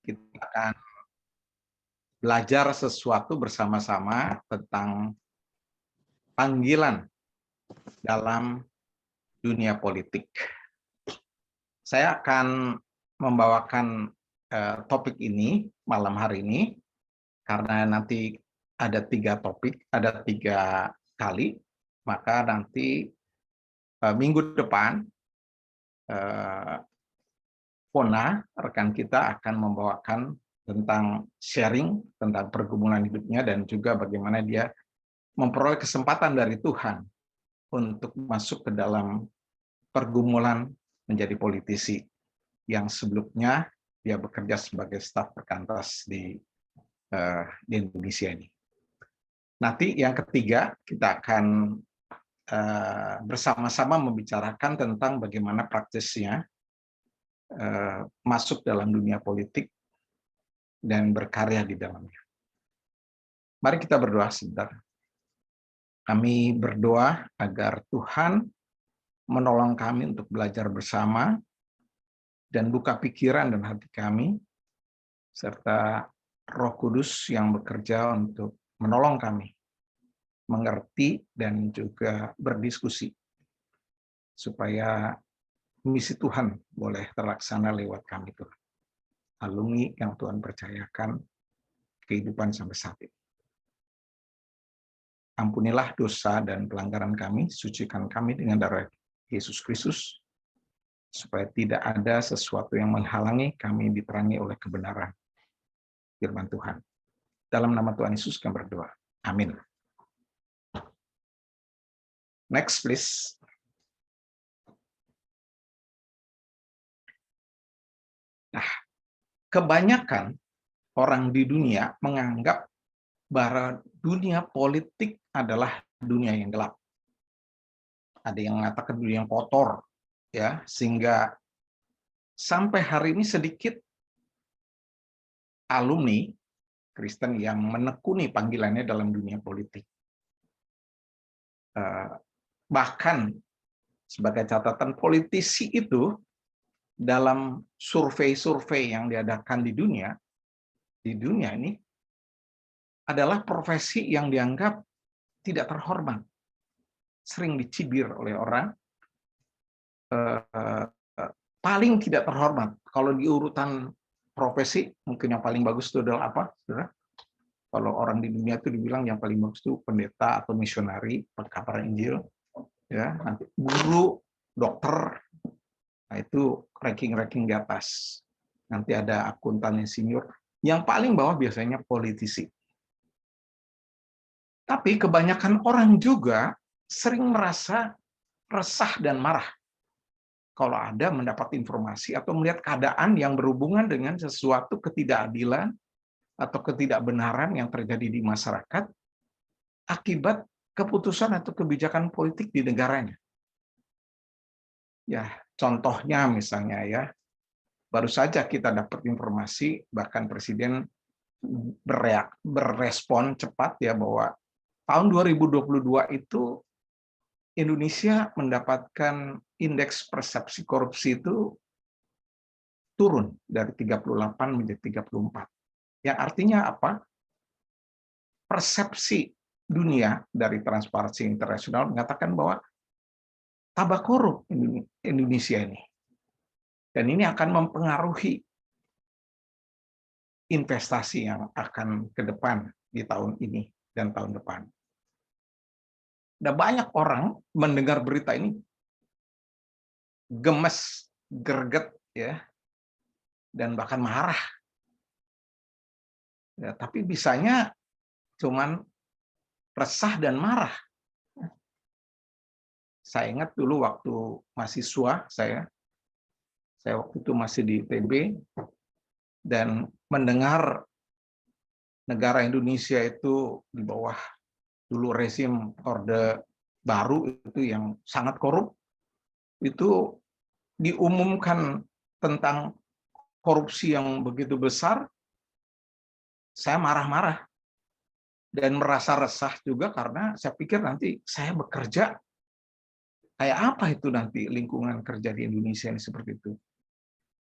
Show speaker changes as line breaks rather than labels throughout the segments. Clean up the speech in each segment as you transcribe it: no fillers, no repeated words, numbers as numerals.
Kita akan belajar sesuatu bersama-sama tentang panggilan dalam dunia politik. Saya akan membawakan topik ini malam hari ini karena nanti ada 3 topik, ada 3 kali, maka nanti minggu depan Fona, rekan kita akan membawakan tentang sharing, tentang pergumulan hidupnya, dan juga bagaimana dia memperoleh kesempatan dari Tuhan untuk masuk ke dalam pergumulan menjadi politisi yang sebelumnya dia bekerja sebagai staf perkantas di Indonesia ini. Nanti yang ketiga kita akan bersama-sama membicarakan tentang bagaimana praktisnya masuk dalam dunia politik dan berkarya di dalamnya. Mari kita berdoa sebentar. Kami berdoa agar Tuhan menolong kami untuk belajar bersama dan buka pikiran dan hati kami, serta Roh Kudus yang bekerja untuk menolong kami mengerti dan juga berdiskusi, supaya misi Tuhan boleh terlaksana lewat kami, Tuhan. Alumni yang Tuhan percayakan kehidupan sampai saat ini. Ampunilah dosa dan pelanggaran kami, sucikan kami dengan darah Yesus Kristus, supaya tidak ada sesuatu yang menghalangi kami diterangi oleh kebenaran firman Tuhan. Dalam nama Tuhan Yesus kami berdoa. Amin. Next, please. Nah, kebanyakan orang di dunia menganggap bahwa dunia politik adalah dunia yang gelap. Ada yang mengatakan dunia yang kotor, ya, sehingga sampai hari ini sedikit alumni Kristen yang menekuni panggilannya dalam dunia politik. Bahkan sebagai catatan, politisi itu dalam survei-survei yang diadakan di dunia ini adalah profesi yang dianggap tidak terhormat, sering dicibir oleh orang, paling tidak terhormat. Kalau di urutan profesi, mungkin yang paling bagus itu adalah apa, saudara? Kalau orang di dunia itu dibilang yang paling bagus itu pendeta atau misionari, pekabar Injil, ya, nanti guru, dokter, nah itu ranking-ranking di atas. Nanti ada akuntan yang senior, yang paling bawah biasanya politisi. Tapi kebanyakan orang juga sering merasa resah dan marah kalau ada mendapat informasi atau melihat keadaan yang berhubungan dengan sesuatu ketidakadilan atau ketidakbenaran yang terjadi di masyarakat akibat keputusan atau kebijakan politik di negaranya. Ya, contohnya misalnya ya, baru saja kita dapat informasi, bahkan Presiden berespon cepat ya, bahwa tahun 2022 itu Indonesia mendapatkan indeks persepsi korupsi itu turun dari 38 menjadi 34. Yang artinya apa? Persepsi dunia dari Transparansi Internasional mengatakan bahwa tambah korup Indonesia ini. Dan ini akan mempengaruhi investasi yang akan ke depan di tahun ini dan tahun depan. Dan banyak orang mendengar berita ini gemes, greget, ya, dan bahkan marah. Ya, tapi bisanya cuman resah dan marah. Saya ingat dulu waktu mahasiswa saya waktu itu masih di ITB, dan mendengar negara Indonesia itu di bawah dulu rezim Orde Baru itu yang sangat korup, itu diumumkan tentang korupsi yang begitu besar, saya marah-marah dan merasa resah juga karena saya pikir nanti saya bekerja kayak apa itu nanti lingkungan kerja di Indonesia ini seperti itu.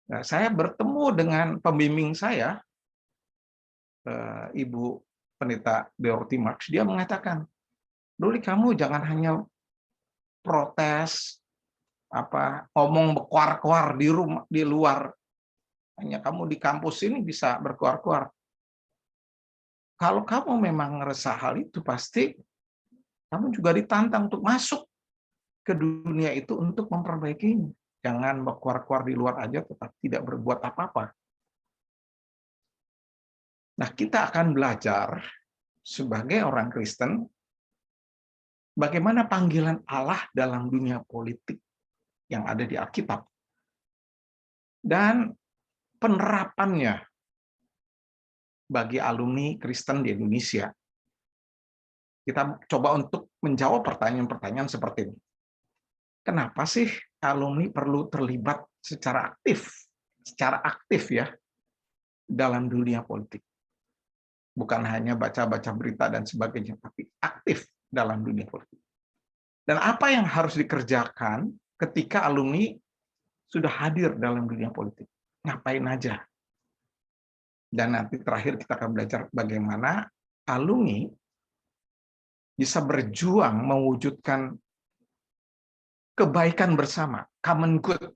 Nah, saya bertemu dengan pembimbing saya, Ibu Pendeta Dorothy Marx, dia mengatakan, "Duli, kamu jangan hanya protes, ngomong berkuar-kuar di rumah, di luar. Hanya kamu di kampus ini bisa berkuar-kuar. Kalau kamu memang ngerasa hal itu, pasti kamu juga ditantang untuk masuk ke dunia itu untuk memperbaikinya. Jangan berkuar-kuar di luar aja, tetap tidak berbuat apa-apa." Nah, kita akan belajar sebagai orang Kristen, bagaimana panggilan Allah dalam dunia politik yang ada di Alkitab, dan penerapannya bagi alumni Kristen di Indonesia. Kita coba untuk menjawab pertanyaan-pertanyaan seperti ini. Kenapa sih alumni perlu terlibat secara aktif ya, dalam dunia politik? Bukan hanya baca-baca berita dan sebagainya, tapi aktif dalam dunia politik. Dan apa yang harus dikerjakan ketika alumni sudah hadir dalam dunia politik? Ngapain aja? Dan nanti terakhir kita akan belajar bagaimana alumni bisa berjuang mewujudkan kebaikan bersama, common good,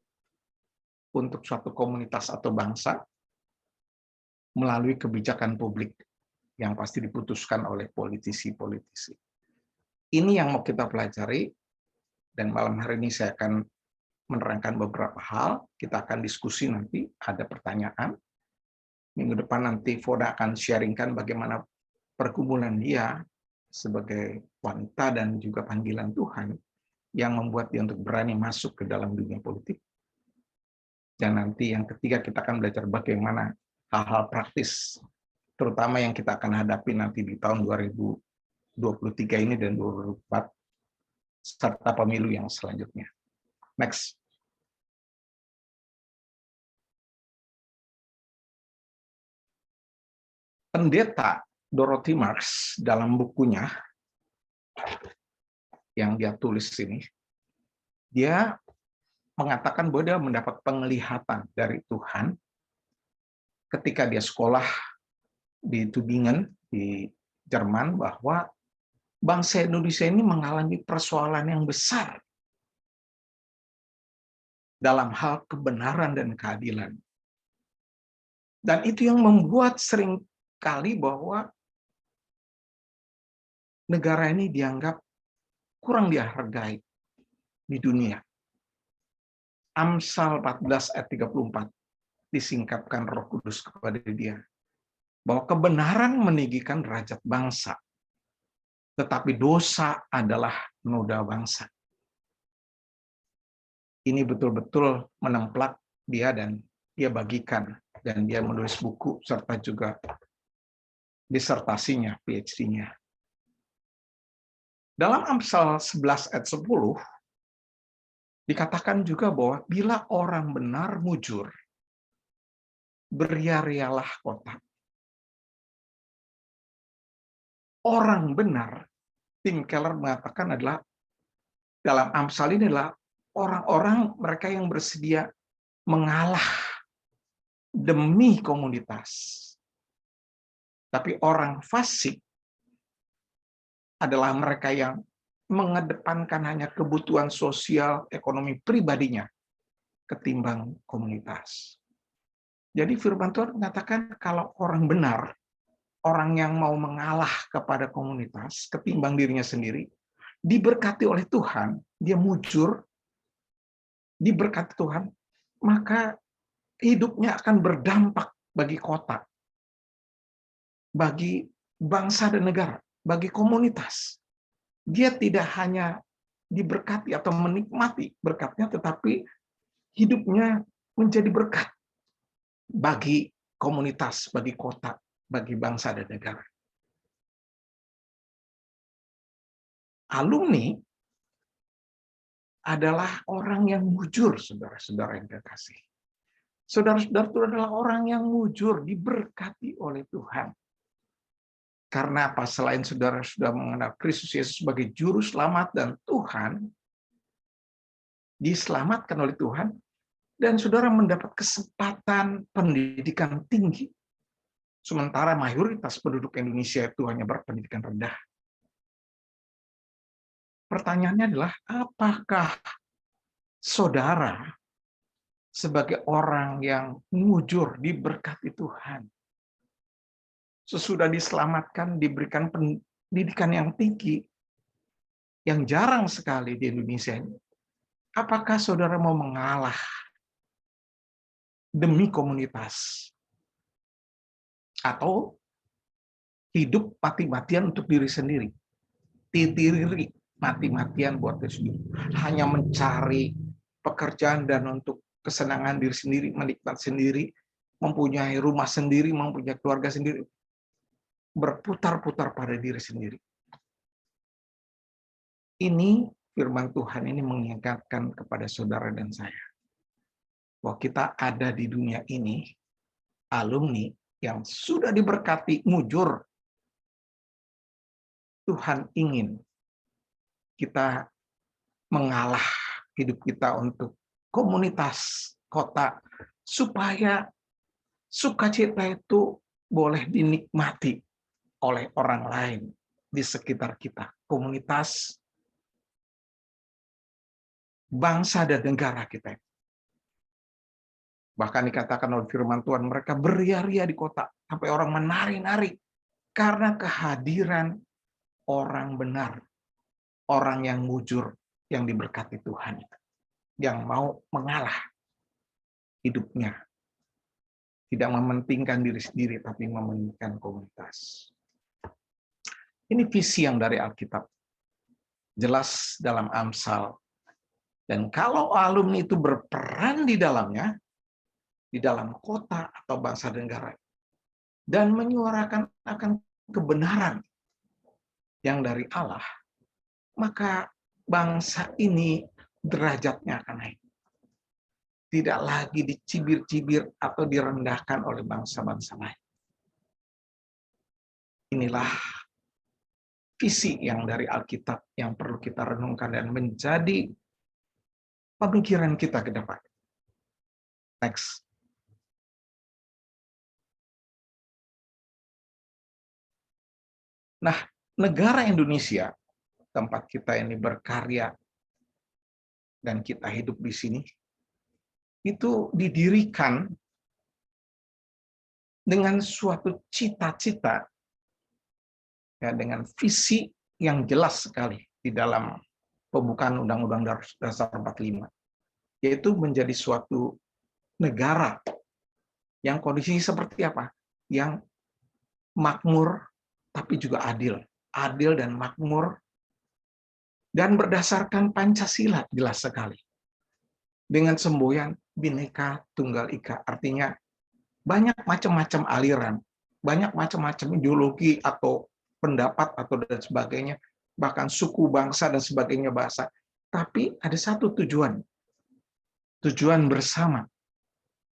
untuk suatu komunitas atau bangsa melalui kebijakan publik yang pasti diputuskan oleh politisi-politisi. Ini yang mau kita pelajari, dan malam hari ini saya akan menerangkan beberapa hal. Kita akan diskusi nanti, ada pertanyaan. Minggu depan nanti Foda akan sharingkan bagaimana pergumulan dia sebagai wanita dan juga panggilan Tuhan yang membuat dia untuk berani masuk ke dalam dunia politik. Dan nanti yang ketiga kita akan belajar bagaimana hal-hal praktis, terutama yang kita akan hadapi nanti di tahun 2023 ini dan 2024, serta pemilu yang selanjutnya. Next. Pendeta Dorothy Marx dalam bukunya yang dia tulis ini, dia mengatakan bahwa dia mendapat penglihatan dari Tuhan ketika dia sekolah di Tübingen di Jerman, bahwa bangsa Indonesia ini mengalami persoalan yang besar dalam hal kebenaran dan keadilan. Dan itu yang membuat seringkali bahwa negara ini dianggap kurang dihargai di dunia. Amsal 14 ayat 34 disingkapkan Roh Kudus kepada dia, bahwa kebenaran meninggikan derajat bangsa, tetapi dosa adalah noda bangsa. Ini betul-betul menemplak dia, dan dia bagikan, dan dia menulis buku serta juga disertasinya, PhD-nya. Dalam Amsal 11 ayat 10 dikatakan juga bahwa bila orang benar mujur, beria-rialah kota. Orang benar, Tim Keller mengatakan, adalah dalam Amsal ini adalah orang-orang mereka yang bersedia mengalah demi komunitas. Tapi orang fasik adalah mereka yang mengedepankan hanya kebutuhan sosial, ekonomi pribadinya ketimbang komunitas. Jadi firman Tuhan mengatakan kalau orang benar, orang yang mau mengalah kepada komunitas ketimbang dirinya sendiri, diberkati oleh Tuhan, dia mujur, diberkati Tuhan, maka hidupnya akan berdampak bagi kota, bagi bangsa dan negara, bagi komunitas. Dia tidak hanya diberkati atau menikmati berkatnya, tetapi hidupnya menjadi berkat bagi komunitas, bagi kota, bagi bangsa dan negara. Alumni adalah orang yang mujur, saudara-saudara yang kekasih. Saudara-saudara itu adalah orang yang mujur, diberkati oleh Tuhan. Karena apa? Selain saudara sudah mengenal Kristus Yesus sebagai juru selamat dan Tuhan, diselamatkan oleh Tuhan, dan saudara mendapat kesempatan pendidikan tinggi, sementara mayoritas penduduk Indonesia itu hanya berpendidikan rendah. Pertanyaannya adalah, apakah saudara sebagai orang yang mujur diberkati Tuhan, sesudah diselamatkan, diberikan pendidikan yang tinggi, yang jarang sekali di Indonesia ini, apakah saudara mau mengalah demi komunitas? Atau hidup mati-matian untuk diri sendiri? Titiriri mati-matian buat diri sendiri. Hanya mencari pekerjaan dan untuk kesenangan diri sendiri, menikmati sendiri, mempunyai rumah sendiri, mempunyai keluarga sendiri, berputar-putar pada diri sendiri. Ini firman Tuhan ini mengingatkan kepada saudara dan saya, bahwa kita ada di dunia ini, alumni yang sudah diberkati mujur. Tuhan ingin kita mengalah hidup kita untuk komunitas kota, supaya sukacita itu boleh dinikmati oleh orang lain di sekitar kita, komunitas, bangsa dan negara kita. Bahkan dikatakan oleh firman Tuhan, mereka beria-ria di kota sampai orang menari-nari karena kehadiran orang benar, orang yang mujur, yang diberkati Tuhan, yang mau mengalah hidupnya, tidak mementingkan diri sendiri, tapi mementingkan komunitas. Ini visi yang dari Alkitab, jelas dalam Amsal. Dan kalau alumni itu berperan di dalamnya, di dalam kota atau bangsa dan negara, dan menyuarakan akan kebenaran yang dari Allah, maka bangsa ini derajatnya akan naik. Tidak lagi dicibir-cibir atau direndahkan oleh bangsa-bangsa lain. Inilah visi yang dari Alkitab yang perlu kita renungkan dan menjadi pemikiran kita ke depan. Next. Nah, negara Indonesia, tempat kita ini berkarya dan kita hidup di sini, itu didirikan dengan suatu cita-cita, ya, dengan visi yang jelas sekali di dalam pembukaan Undang-Undang Dasar 45, yaitu menjadi suatu negara yang kondisinya seperti apa? Yang makmur, tapi juga adil. Adil dan makmur, dan berdasarkan Pancasila jelas sekali. Dengan semboyan Bhinneka Tunggal Ika, artinya banyak macam-macam aliran, banyak macam-macam ideologi atau pendapat atau dan sebagainya, bahkan suku, bangsa dan sebagainya, bahasa. Tapi ada satu tujuan bersama,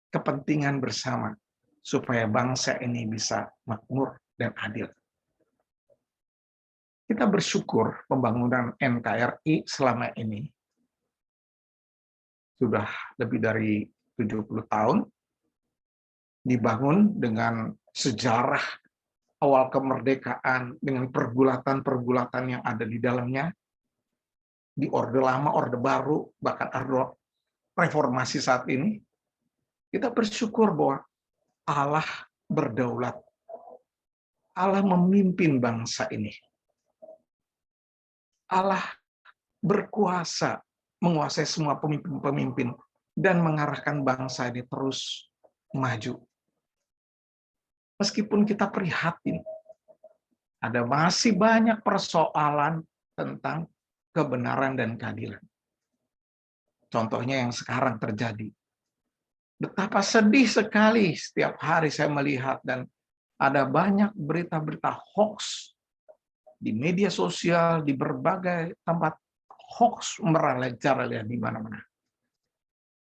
kepentingan bersama, supaya bangsa ini bisa makmur dan adil. Kita bersyukur pembangunan NKRI selama ini sudah lebih dari 70 tahun, dibangun dengan sejarah awal kemerdekaan, dengan pergulatan-pergulatan yang ada di dalamnya, di Orde Lama, Orde Baru, bahkan Orde Reformasi saat ini. Kita bersyukur bahwa Allah berdaulat, Allah memimpin bangsa ini. Allah berkuasa, menguasai semua pemimpin-pemimpin, dan mengarahkan bangsa ini terus maju. Meskipun kita prihatin, ada masih banyak persoalan tentang kebenaran dan keadilan. Contohnya yang sekarang terjadi. Betapa sedih sekali setiap hari saya melihat, dan ada banyak berita-berita hoax di media sosial, di berbagai tempat, hoax merajalela di mana-mana.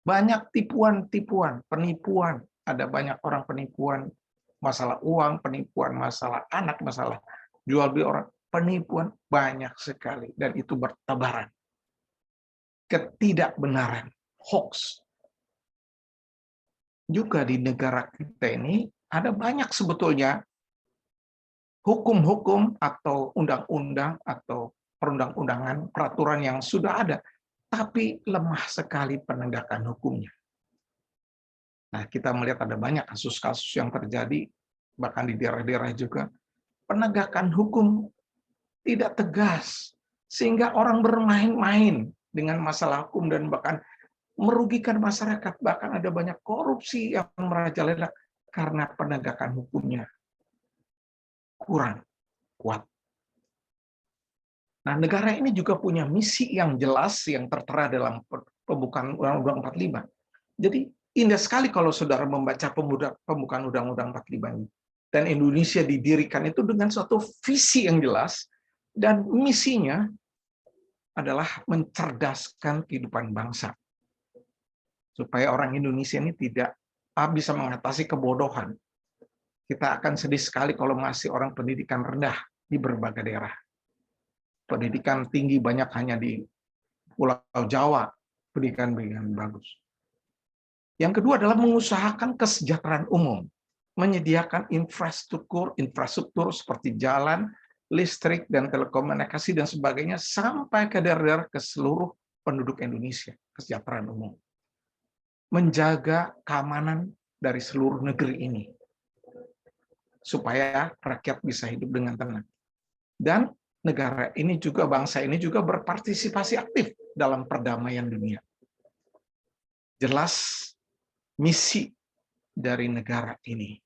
Banyak tipuan-tipuan, penipuan. Ada banyak orang penipuan masalah uang, penipuan masalah anak, masalah jual beli orang. Penipuan banyak sekali, dan itu bertebaran. Ketidakbenaran, hoax. juga di negara kita ini ada banyak sebetulnya hukum-hukum atau undang-undang atau perundang-undangan, peraturan yang sudah ada, tapi lemah sekali penegakan hukumnya. Nah, kita melihat ada banyak kasus-kasus yang terjadi, bahkan di daerah-daerah juga, penegakan hukum tidak tegas, sehingga orang bermain-main dengan masalah hukum dan bahkan merugikan masyarakat. Bahkan ada banyak korupsi yang merajalela karena penegakan hukumnya kurang kuat. Nah, negara ini juga punya misi yang jelas yang tertera dalam pembukaan Undang-Undang 45. Jadi indah sekali kalau saudara membaca pembukaan Undang-Undang 45 ini. Dan Indonesia didirikan itu dengan suatu visi yang jelas dan misinya adalah mencerdaskan kehidupan bangsa. Supaya orang Indonesia ini tidak bisa mengatasi kebodohan. Kita akan sedih sekali kalau masih orang pendidikan rendah di berbagai daerah. Pendidikan tinggi banyak hanya di Pulau Jawa, pendidikan bagus. Yang kedua adalah mengusahakan kesejahteraan umum, menyediakan infrastruktur seperti jalan, listrik, dan telekomunikasi dan sebagainya sampai ke daerah ke seluruh penduduk Indonesia, kesejahteraan umum. Menjaga keamanan dari seluruh negeri ini, supaya rakyat bisa hidup dengan tenang. Dan negara ini juga, bangsa ini juga berpartisipasi aktif dalam perdamaian dunia. Jelas misi dari negara ini.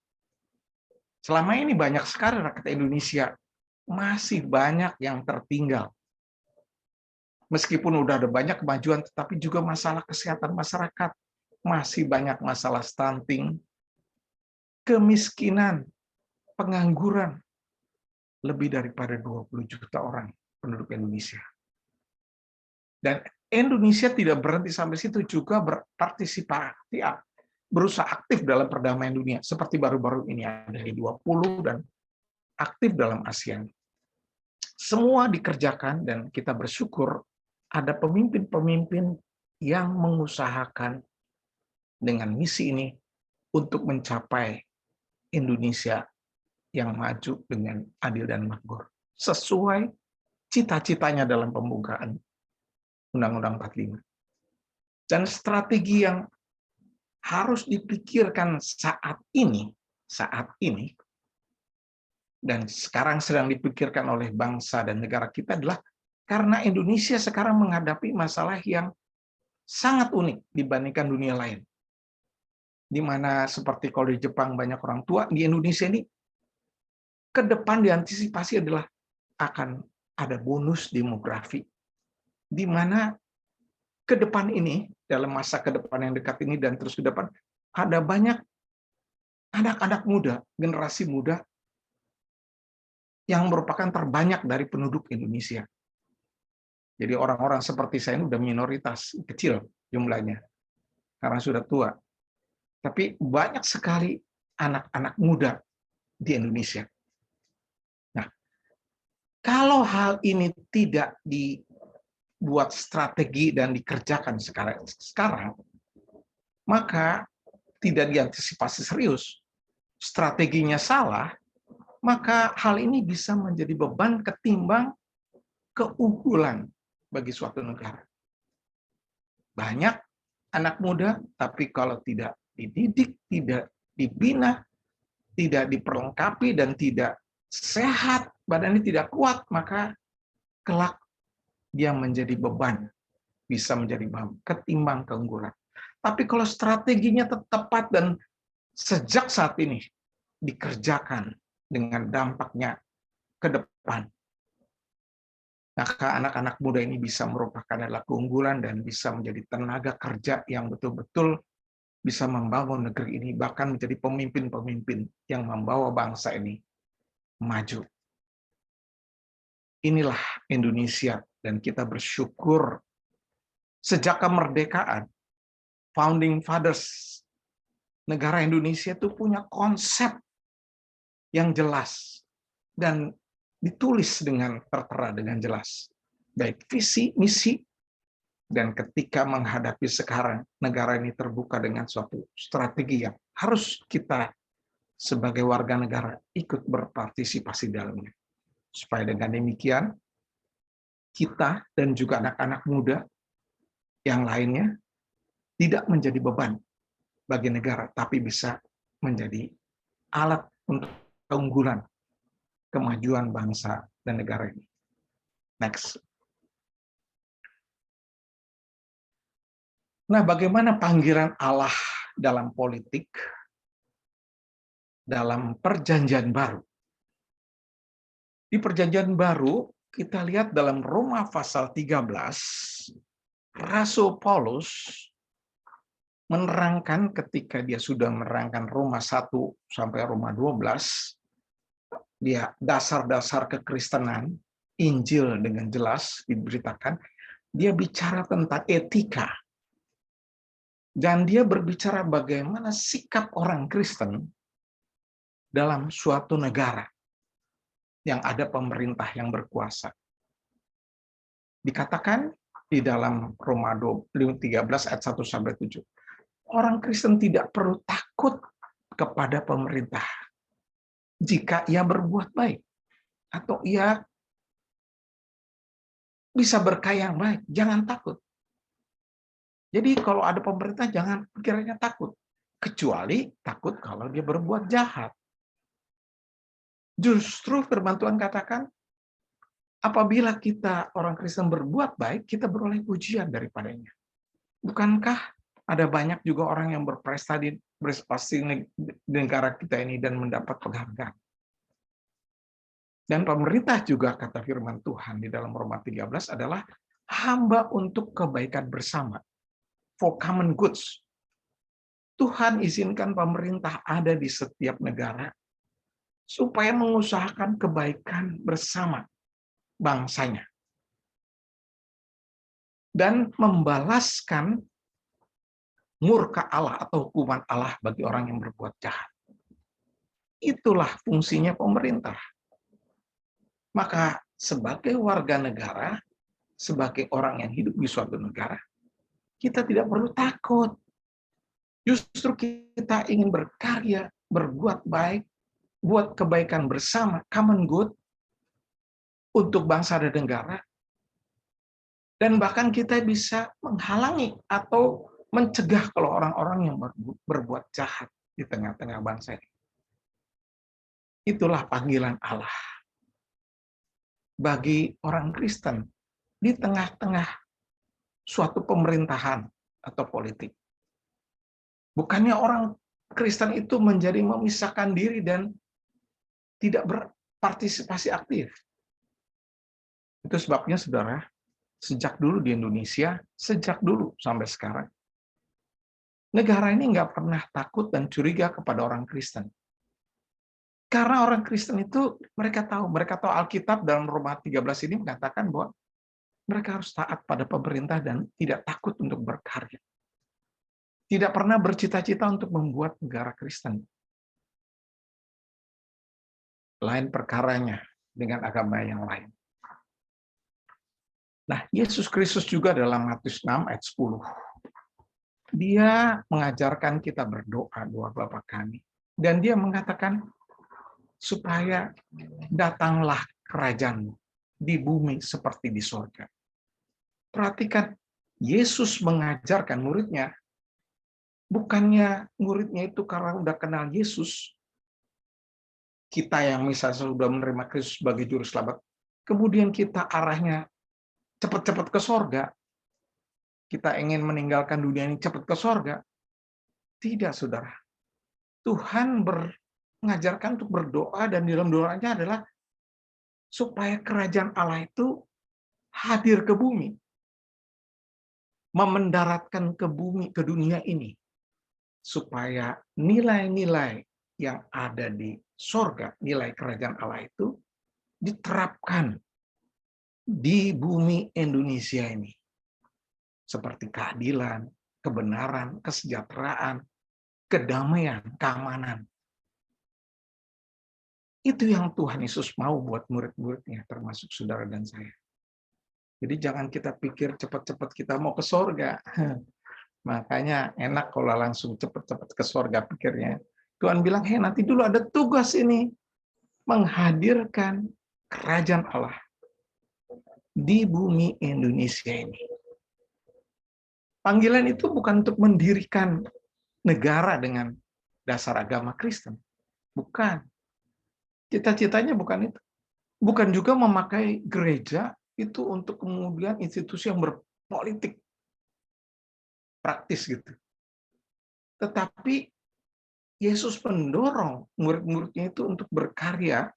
Selama ini banyak sekali rakyat Indonesia masih banyak yang tertinggal. Meskipun udah ada banyak kemajuan, tetapi juga masalah kesehatan masyarakat. Masih banyak masalah stunting, kemiskinan, pengangguran. Lebih daripada 20 juta orang penduduk Indonesia. Dan Indonesia tidak berhenti sampai situ, juga berpartisipasi, berusaha aktif dalam perdamaian dunia. Seperti baru-baru ini ada G20 dan aktif dalam ASEAN. Semua dikerjakan dan kita bersyukur ada pemimpin-pemimpin yang mengusahakan dengan misi ini untuk mencapai Indonesia yang maju dengan adil dan makmur. Sesuai cita-citanya dalam pembukaan Undang-Undang 45. Dan strategi yang harus dipikirkan saat ini, dan sekarang sedang dipikirkan oleh bangsa dan negara kita adalah karena Indonesia sekarang menghadapi masalah yang sangat unik dibandingkan dunia lain. Di mana seperti kalau di Jepang banyak orang tua, di Indonesia ini ke depan diantisipasi adalah akan ada bonus demografi. Di mana ke depan ini, dalam masa ke depan yang dekat ini dan terus ke depan, ada banyak anak-anak muda, generasi muda yang merupakan terbanyak dari penduduk Indonesia. Jadi orang-orang seperti saya ini udah minoritas, kecil jumlahnya, karena sudah tua. Tapi banyak sekali anak-anak muda di Indonesia. Nah, kalau hal ini tidak dibuat strategi dan dikerjakan sekarang, maka tidak diantisipasi serius, strateginya salah, maka hal ini bisa menjadi beban ketimbang keunggulan bagi suatu negara. Banyak anak muda, tapi kalau tidak dididik, tidak dibina, tidak diperlengkapi, dan tidak sehat, badannya tidak kuat, maka kelak dia menjadi beban, bisa menjadi beban ketimbang keunggulan. Tapi kalau strateginya tepat dan sejak saat ini dikerjakan dengan dampaknya ke depan, maka anak-anak muda ini bisa merupakan adalah keunggulan dan bisa menjadi tenaga kerja yang betul-betul bisa membangun negeri ini, bahkan menjadi pemimpin-pemimpin yang membawa bangsa ini maju. Inilah Indonesia, dan kita bersyukur sejak kemerdekaan, founding fathers negara Indonesia itu punya konsep yang jelas dan ditulis dengan tertera dengan jelas, baik visi, misi, Dan ketika menghadapi sekarang, negara ini terbuka dengan suatu strategi yang harus kita sebagai warga negara ikut berpartisipasi dalamnya. Supaya dengan demikian, kita dan juga anak-anak muda yang lainnya tidak menjadi beban bagi negara, tapi bisa menjadi alat untuk keunggulan kemajuan bangsa dan negara ini. Next. Nah, bagaimana panggilan Allah dalam politik, dalam perjanjian baru? Di perjanjian baru, kita lihat dalam Roma pasal 13, Rasul Paulus menerangkan ketika dia sudah menerangkan Roma 1 sampai Roma 12, dia dasar-dasar kekristenan, Injil dengan jelas diberitakan, dia bicara tentang etika. Dan dia berbicara bagaimana sikap orang Kristen dalam suatu negara yang ada pemerintah yang berkuasa. Dikatakan di dalam Roma 13 ayat 1 sampai 7. Orang Kristen tidak perlu takut kepada pemerintah jika ia berbuat baik atau ia bisa berkaya yang baik, jangan takut. Jadi kalau ada pemerintah jangan pikirannya takut, kecuali takut kalau dia berbuat jahat. Justru firman Tuhan katakan, apabila kita orang Kristen berbuat baik, kita beroleh pujian daripadanya. Bukankah ada banyak juga orang yang berprestasi di negara kita ini dan mendapat penghargaan? Dan pemerintah juga, kata firman Tuhan di dalam Roma 13, adalah hamba untuk kebaikan bersama. For common goods. Tuhan izinkan pemerintah ada di setiap negara supaya mengusahakan kebaikan bersama bangsanya. Dan membalaskan murka Allah atau hukuman Allah bagi orang yang berbuat jahat. Itulah fungsinya pemerintah. Maka sebagai warga negara, sebagai orang yang hidup di suatu negara, kita tidak perlu takut. Justru kita ingin berkarya, berbuat baik, buat kebaikan bersama, common good, untuk bangsa dan negara. Dan bahkan kita bisa menghalangi atau mencegah kalau orang-orang yang berbuat jahat di tengah-tengah bangsa ini. Itulah panggilan Allah bagi orang Kristen di tengah-tengah suatu pemerintahan atau politik. Bukannya orang Kristen itu menjadi memisahkan diri dan tidak berpartisipasi aktif. Itu sebabnya, saudara, sejak dulu di Indonesia, sejak dulu sampai sekarang, negara ini nggak pernah takut dan curiga kepada orang Kristen. Karena orang Kristen itu mereka tahu Alkitab dalam Roma 13 ini mengatakan bahwa mereka harus taat pada pemerintah dan tidak takut untuk berkarya. Tidak pernah bercita-cita untuk membuat negara Kristen. Lain perkaranya dengan agama yang lain. Nah, Yesus Kristus juga dalam Matius 6 ayat 10. Dia mengajarkan kita berdoa, doa Bapa kami. Dan dia mengatakan, supaya datanglah kerajaan di bumi seperti di surga. Perhatikan, Yesus mengajarkan muridnya, bukannya muridnya itu karena udah kenal Yesus, kita yang misalnya sudah menerima Kristus sebagai juru selamat, kemudian kita arahnya cepat-cepat ke surga, kita ingin meninggalkan dunia ini cepat ke surga. Tidak, saudara. Tuhan mengajarkan untuk berdoa, dan di dalam doanya adalah supaya kerajaan Allah itu hadir ke bumi, memendaratkan ke bumi, ke dunia ini, supaya nilai-nilai yang ada di surga, nilai kerajaan Allah itu diterapkan di bumi Indonesia ini, seperti keadilan, kebenaran, kesejahteraan, kedamaian, keamanan. Itu yang Tuhan Yesus mau buat murid-muridnya, termasuk saudara dan saya. Jadi jangan kita pikir cepat-cepat kita mau ke surga. Makanya enak kalau langsung cepat-cepat ke surga pikirnya. Tuhan bilang, "Hei, nanti dulu ada tugas ini, menghadirkan kerajaan Allah di bumi Indonesia ini." Panggilan itu bukan untuk mendirikan negara dengan dasar agama Kristen. Bukan. Cita-citanya bukan itu. Bukan juga memakai gereja itu untuk kemudian institusi yang berpolitik praktis gitu. Tetapi Yesus mendorong murid-muridnya itu untuk berkarya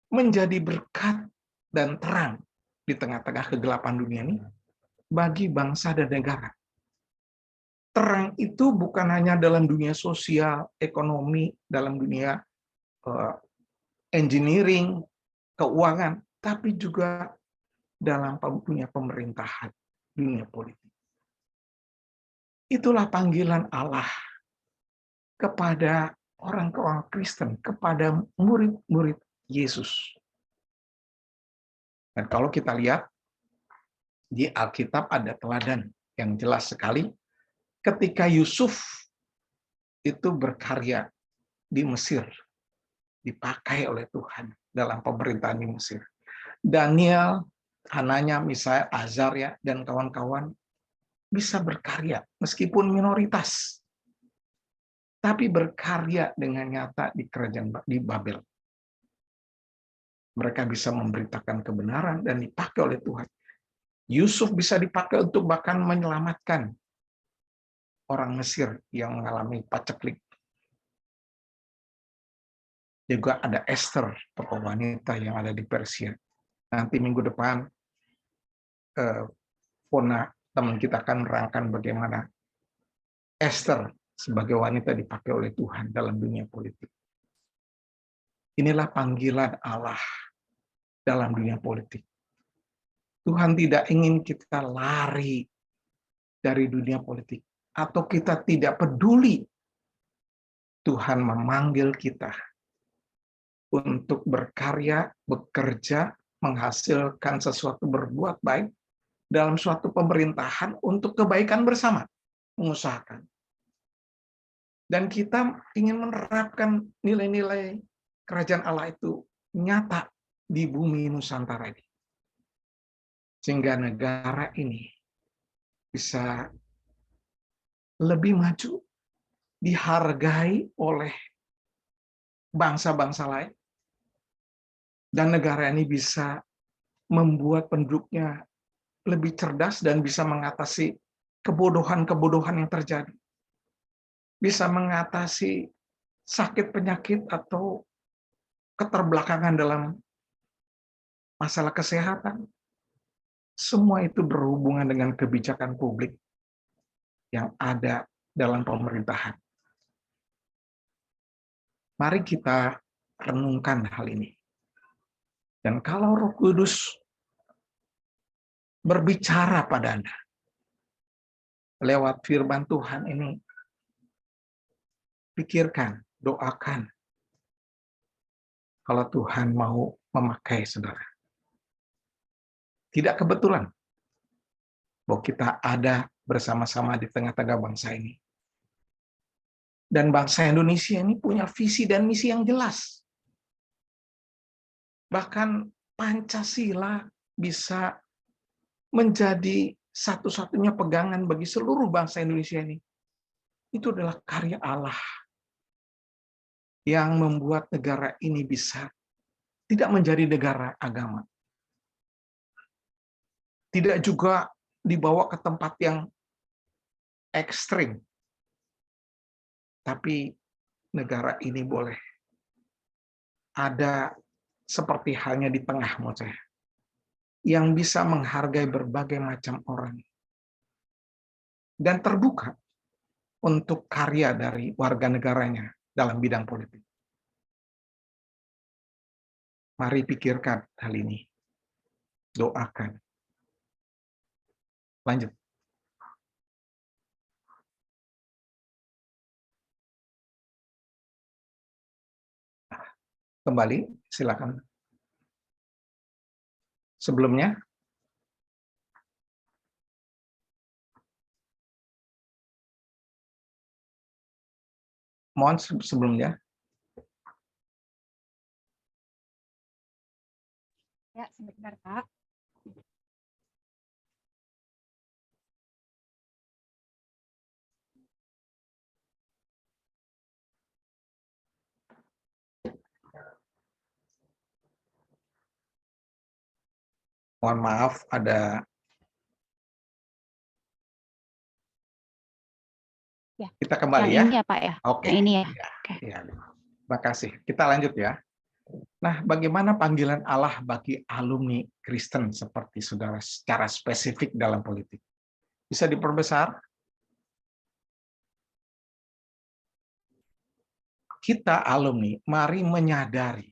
menjadi berkat dan terang di tengah-tengah kegelapan dunia ini bagi bangsa dan negara. Terang itu bukan hanya dalam dunia sosial, ekonomi, dalam dunia engineering, keuangan, tapi juga dalam dunia pemerintahan, dunia politik. Itulah panggilan Allah kepada orang-orang Kristen, kepada murid-murid Yesus. Dan kalau kita lihat di Alkitab ada teladan yang jelas sekali ketika Yusuf itu berkarya di Mesir, dipakai oleh Tuhan dalam pemerintahan di Mesir. Daniel, Hananya, Misael, Azaria, dan kawan-kawan bisa berkarya meskipun minoritas, tapi berkarya dengan nyata di kerajaan di Babel. Mereka bisa memberitakan kebenaran dan dipakai oleh Tuhan. Yusuf bisa dipakai untuk bahkan menyelamatkan orang Mesir yang mengalami paceklik. Juga ada Esther, tokoh wanita yang ada di Persia. Nanti minggu depan, Pona, teman kita akan menerangkan bagaimana Esther sebagai wanita dipakai oleh Tuhan dalam dunia politik. Inilah panggilan Allah dalam dunia politik. Tuhan tidak ingin kita lari dari dunia politik, atau kita tidak peduli. Tuhan memanggil kita untuk berkarya, bekerja, menghasilkan sesuatu, berbuat baik dalam suatu pemerintahan untuk kebaikan bersama, mengusahakan. Dan kita ingin menerapkan nilai-nilai kerajaan Allah itu nyata di bumi Nusantara ini. Sehingga negara ini bisa lebih maju, dihargai oleh bangsa-bangsa lain, dan negara ini bisa membuat penduduknya lebih cerdas dan bisa mengatasi kebodohan-kebodohan yang terjadi. Bisa mengatasi sakit penyakit atau keterbelakangan dalam masalah kesehatan. Semua itu berhubungan dengan kebijakan publik yang ada dalam pemerintahan. Mari kita renungkan hal ini. Dan kalau Roh Kudus berbicara pada Anda lewat firman Tuhan ini, pikirkan, doakan kalau Tuhan mau memakai saudara. Tidak kebetulan bahwa kita ada bersama-sama di tengah-tengah bangsa ini. Dan bangsa Indonesia ini punya visi dan misi yang jelas. Bahkan Pancasila bisa menjadi satu-satunya pegangan bagi seluruh bangsa Indonesia ini. Itu adalah karya Allah yang membuat negara ini bisa tidak menjadi negara agama. Tidak juga dibawa ke tempat yang ekstrim. Tapi negara ini boleh ada seperti halnya di tengah menurut saya, yang bisa menghargai berbagai macam orang dan terbuka untuk karya dari warga negaranya dalam bidang politik. Mari pikirkan hal ini. Doakan. Lanjut. Kembali, silakan. Sebelumnya, Mohon sebelumnya.
Ya, sebentar, Kak.
Mohon maaf, ada.
Ya.
Kita kembali
Yang
ya.
ini ya, Pak ya.
Oke.
Yang ini ya.
Ya,
Oke.
ya. Terima kasih. Kita lanjut ya. Nah, bagaimana panggilan Allah bagi alumni Kristen seperti saudara secara spesifik dalam politik? Bisa diperbesar? Kita alumni, mari menyadari,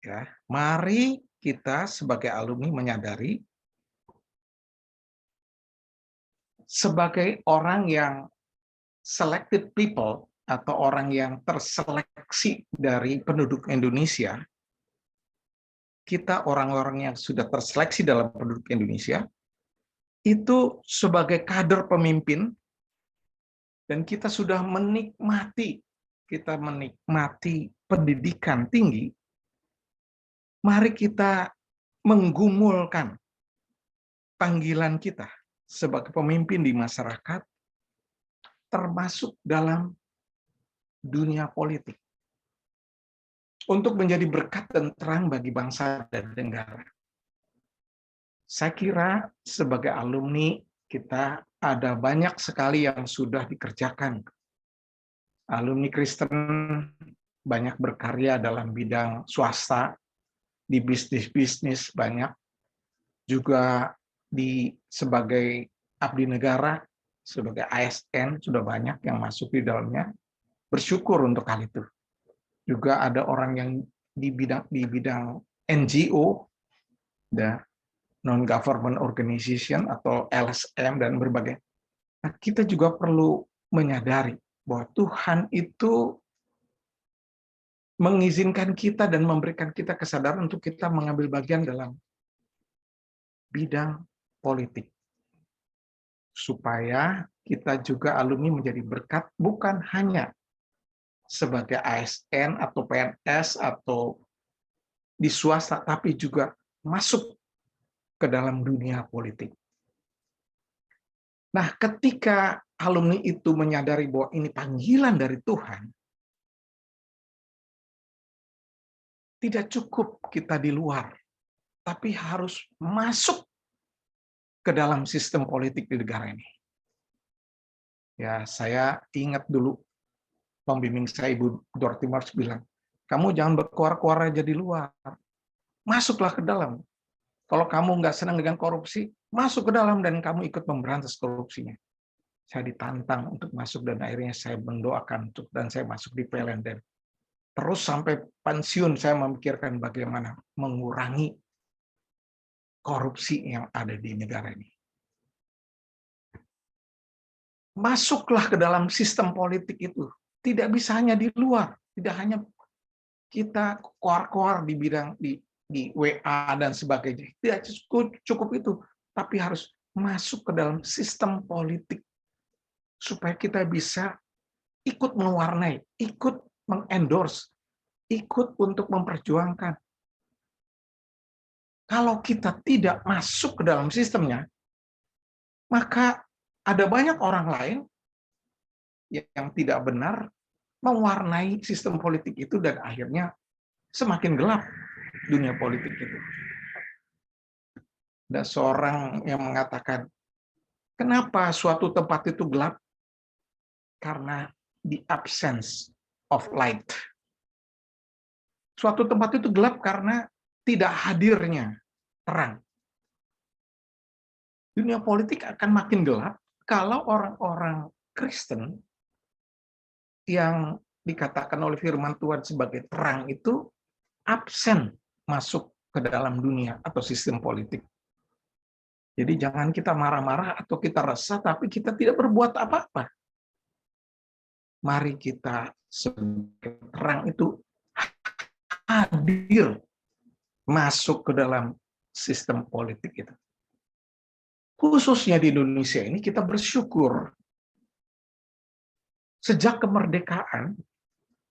ya, mari kita sebagai alumni menyadari sebagai orang yang selected people atau orang yang terseleksi dari penduduk Indonesia, kita orang-orang yang sudah terseleksi dalam penduduk Indonesia, itu sebagai kader pemimpin, dan kita sudah menikmati pendidikan tinggi, mari kita menggumulkan panggilan kita sebagai pemimpin di masyarakat, termasuk dalam dunia politik, untuk menjadi berkat dan terang bagi bangsa dan negara. Saya kira sebagai alumni kita ada banyak sekali yang sudah dikerjakan. Alumni Kristen banyak berkarya dalam bidang swasta, di bisnis-bisnis banyak, juga sebagai abdi negara, sebagai ASN sudah banyak yang masuk di dalamnya. Bersyukur untuk hal itu. Juga ada orang yang di bidang NGO, non-government organization atau LSM dan berbagai. Nah, kita juga perlu menyadari bahwa Tuhan itu mengizinkan kita dan memberikan kita kesadaran untuk kita mengambil bagian dalam bidang politik. Supaya kita juga alumni menjadi berkat bukan hanya sebagai ASN atau PNS atau di swasta, tapi juga masuk ke dalam dunia politik. Nah, ketika alumni itu menyadari bahwa ini panggilan dari Tuhan, tidak cukup kita di luar, tapi harus masuk ke dalam sistem politik di negara ini. Ya, saya ingat dulu pembimbing saya, Ibu Dorothy Mars, bilang, kamu jangan berkuar-kuar aja di luar, masuklah ke dalam. Kalau kamu nggak senang dengan korupsi, masuk ke dalam dan kamu ikut memberantas korupsinya. Saya ditantang untuk masuk dan akhirnya saya mendoakan dan saya masuk di PLN. Dan terus sampai pensiun saya memikirkan bagaimana mengurangi korupsi yang ada di negara ini. Masuklah ke dalam sistem politik itu. Tidak bisa hanya di luar, tidak hanya kita koar-koar di bidang di WA dan sebagainya. Tidak cukup itu, tapi harus masuk ke dalam sistem politik supaya kita bisa ikut mewarnai, ikut mengendorse, ikut untuk memperjuangkan. Kalau kita tidak masuk ke dalam sistemnya, maka ada banyak orang lain yang tidak benar mewarnai sistem politik itu dan akhirnya semakin gelap dunia politik itu. Ada seorang yang mengatakan, kenapa suatu tempat itu gelap? Karena the absence of light. Suatu tempat itu gelap karena tidak hadirnya terang. Dunia politik akan makin gelap kalau orang-orang Kristen yang dikatakan oleh firman Tuhan sebagai terang itu absen masuk ke dalam dunia atau sistem politik. Jadi jangan kita marah-marah atau kita resah, tapi kita tidak berbuat apa-apa. Mari kita sebagai terang itu hadir masuk ke dalam sistem politik itu. Khususnya di Indonesia ini kita bersyukur. Sejak kemerdekaan,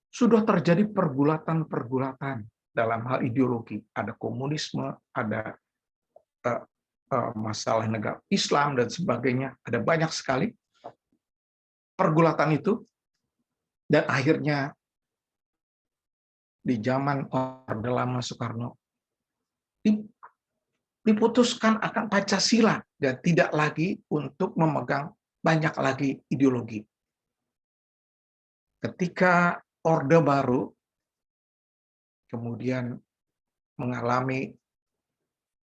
sudah terjadi pergulatan-pergulatan dalam hal ideologi. Ada komunisme, ada masalah negara Islam dan sebagainya. Ada banyak sekali pergulatan itu, dan akhirnya di zaman Orde Lama Soekarno diputuskan akan Pancasila dan tidak lagi untuk memegang banyak lagi ideologi. Ketika Orde Baru kemudian mengalami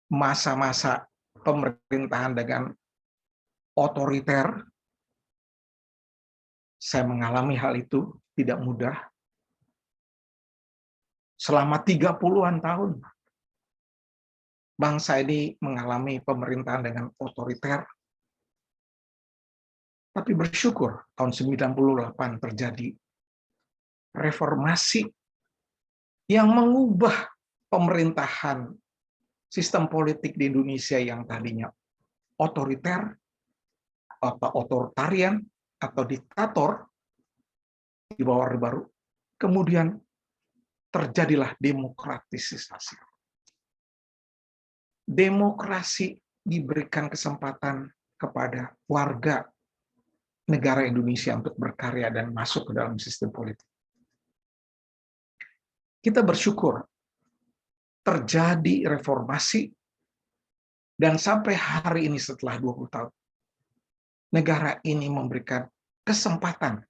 masa-masa pemerintahan dengan otoriter, saya mengalami hal itu tidak mudah. Selama 30-an tahun, bangsa ini mengalami pemerintahan dengan otoriter. Tapi bersyukur tahun 98 terjadi reformasi yang mengubah pemerintahan sistem politik di Indonesia yang tadinya otoriter atau otoritarian atau diktator di bawah Orde Baru, kemudian terjadilah demokratisasi. Demokrasi diberikan kesempatan kepada warga negara Indonesia untuk berkarya dan masuk ke dalam sistem politik. Kita bersyukur terjadi reformasi, dan sampai hari ini setelah 20 tahun, negara ini memberikan kesempatan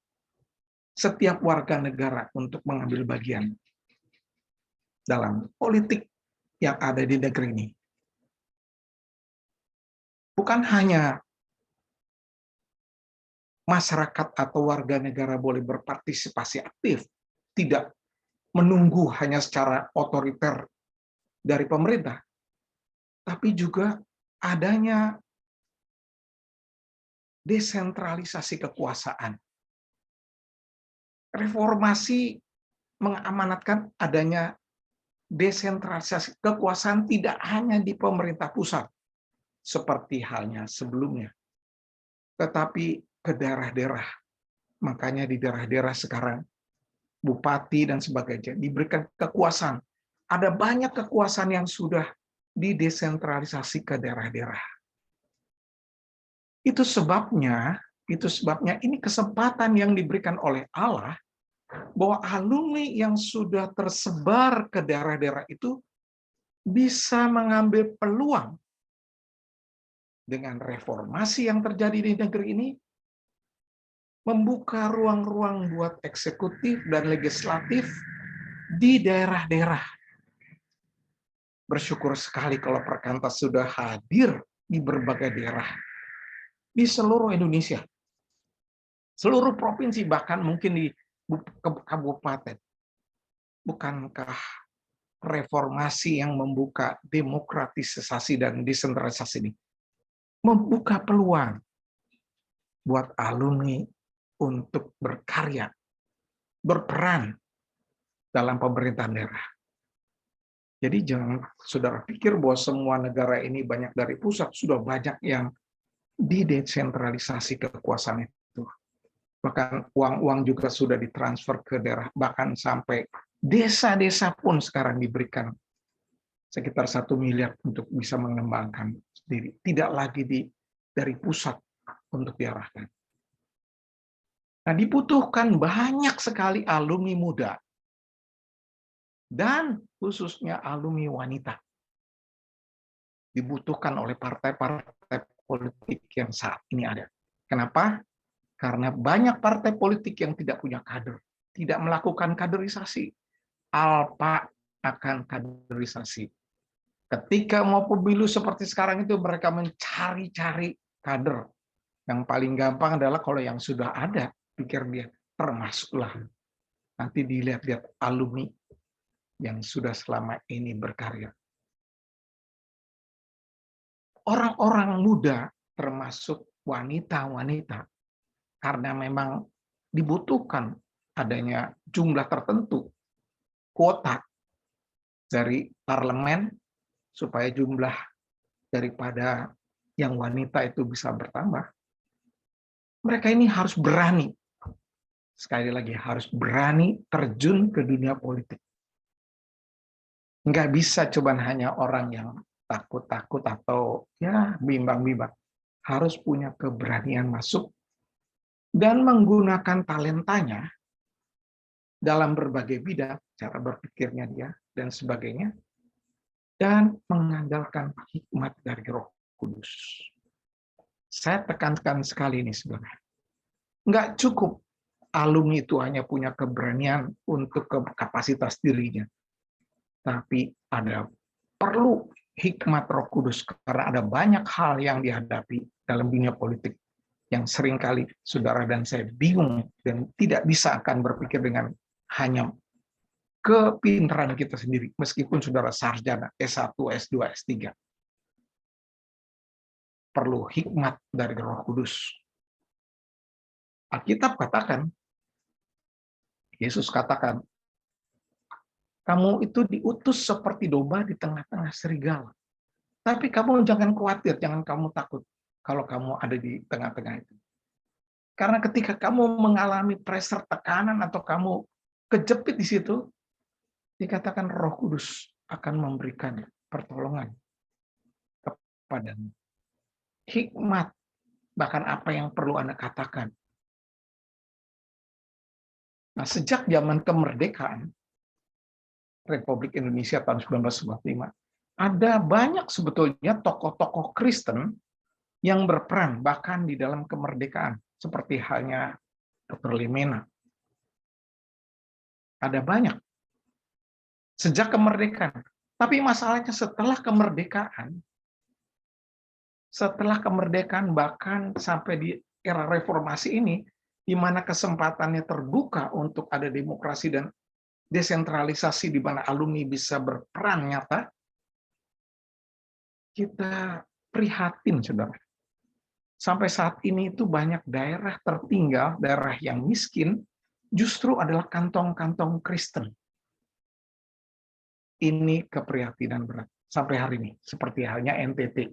setiap warga negara untuk mengambil bagian dalam politik yang ada di negeri ini. Bukan hanya masyarakat atau warga negara boleh berpartisipasi aktif, tidak menunggu hanya secara otoriter dari pemerintah, tapi juga adanya desentralisasi kekuasaan. Reformasi mengamanatkan adanya desentralisasi kekuasaan tidak hanya di pemerintah pusat, seperti halnya sebelumnya, tetapi ke daerah-daerah. Makanya di daerah-daerah sekarang, bupati dan sebagainya diberikan kekuasaan. Ada banyak kekuasaan yang sudah didesentralisasi ke daerah-daerah. Itu sebabnya ini kesempatan yang diberikan oleh Allah bahwa alumni yang sudah tersebar ke daerah-daerah itu bisa mengambil peluang dengan reformasi yang terjadi di negeri ini, membuka ruang-ruang buat eksekutif dan legislatif di daerah-daerah. Bersyukur sekali kalau Perkantas sudah hadir di berbagai daerah di seluruh Indonesia, seluruh provinsi, bahkan mungkin di kabupaten. Bukankah reformasi yang membuka demokratisasi dan desentralisasi ini membuka peluang buat alumni untuk berkarya, berperan dalam pemerintahan daerah. Jadi jangan saudara pikir bahwa semua negara ini banyak dari pusat, sudah banyak yang didesentralisasi kekuasaan itu. Bahkan uang-uang juga sudah ditransfer ke daerah, bahkan sampai desa-desa pun sekarang diberikan sekitar 1 miliar untuk bisa mengembangkan sendiri. Tidak lagi dari pusat untuk diarahkan. Nah, dibutuhkan banyak sekali alumni muda dan khususnya alumni wanita. Dibutuhkan oleh partai-partai politik yang saat ini ada. Kenapa? Karena banyak partai politik yang tidak punya kader, tidak melakukan kaderisasi. Alpa akan kaderisasi. Ketika mau pemilu seperti sekarang itu, mereka mencari-cari kader. Yang paling gampang adalah kalau yang sudah ada, pikir dia, termasuklah. Nanti dilihat-lihat alumni yang sudah selama ini berkarya. Orang-orang muda, termasuk wanita-wanita, karena memang dibutuhkan adanya jumlah tertentu, kuota dari parlemen, supaya jumlah daripada yang wanita itu bisa bertambah. Mereka ini harus berani sekali lagi harus berani terjun ke dunia politik. Nggak bisa cuman hanya orang yang takut-takut atau ya bimbang-bimbang. Harus punya keberanian masuk dan menggunakan talentanya dalam berbagai bidang, cara berpikirnya dia, dan sebagainya, dan mengandalkan hikmat dari Roh Kudus. Saya tekankan sekali ini sebenarnya. Nggak cukup alumni itu hanya punya keberanian untuk kapasitas dirinya, tapi ada perlu hikmat Roh Kudus karena ada banyak hal yang dihadapi dalam dunia politik yang seringkali saudara dan saya bingung dan tidak bisa akan berpikir dengan hanya kepintaran kita sendiri, meskipun saudara sarjana S1, S2, S3. Perlu hikmat dari Roh Kudus. Alkitab katakan, Yesus katakan, kamu itu diutus seperti domba di tengah-tengah serigala. Tapi kamu jangan khawatir, jangan kamu takut kalau kamu ada di tengah-tengah itu. Karena ketika kamu mengalami pressure, tekanan, atau kamu kejepit di situ, dikatakan Roh Kudus akan memberikan pertolongan kepadamu. Hikmat, bahkan apa yang perlu Anda katakan. Nah, sejak zaman kemerdekaan Republik Indonesia tahun 1945, ada banyak sebetulnya tokoh-tokoh Kristen yang berperan bahkan di dalam kemerdekaan, seperti halnya Dr. Limena. Ada banyak sejak kemerdekaan. Tapi masalahnya setelah kemerdekaan bahkan sampai di era reformasi ini, di mana kesempatannya terbuka untuk ada demokrasi dan desentralisasi di mana alumni bisa berperan nyata, kita prihatin, saudara. Sampai saat ini itu banyak daerah tertinggal, daerah yang miskin, justru adalah kantong-kantong Kristen. Ini keprihatinan berat sampai hari ini, seperti halnya NTT.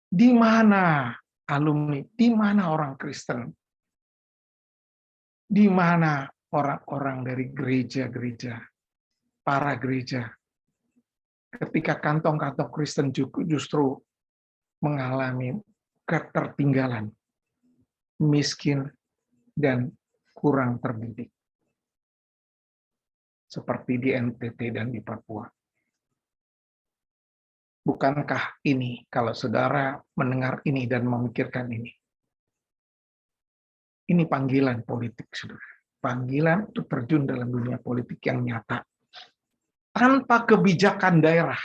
Di mana alumni, di mana orang Kristen, di mana orang-orang dari gereja-gereja, para gereja, ketika kantong-kantong Kristen justru mengalami ketertinggalan, miskin, dan kurang terdidik. Seperti di NTT dan di Papua. Bukankah ini, kalau saudara mendengar ini dan memikirkan ini panggilan politik, saudara. Panggilan untuk terjun dalam dunia politik yang nyata. Tanpa kebijakan daerah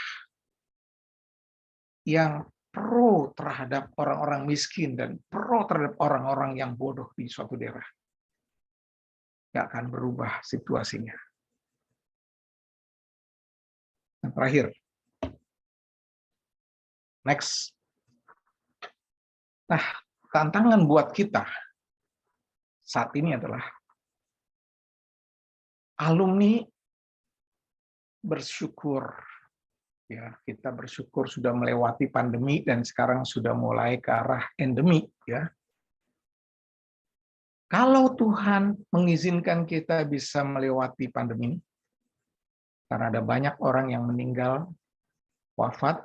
yang pro terhadap orang-orang miskin dan pro terhadap orang-orang yang bodoh di suatu daerah. Nggak akan berubah situasinya. Yang terakhir. Next. Nah, tantangan buat kita saat ini adalah alumni bersyukur. Ya, kita bersyukur sudah melewati pandemi dan sekarang sudah mulai ke arah endemi, ya. Kalau Tuhan mengizinkan kita bisa melewati pandemi ini, karena ada banyak orang yang meninggal, wafat,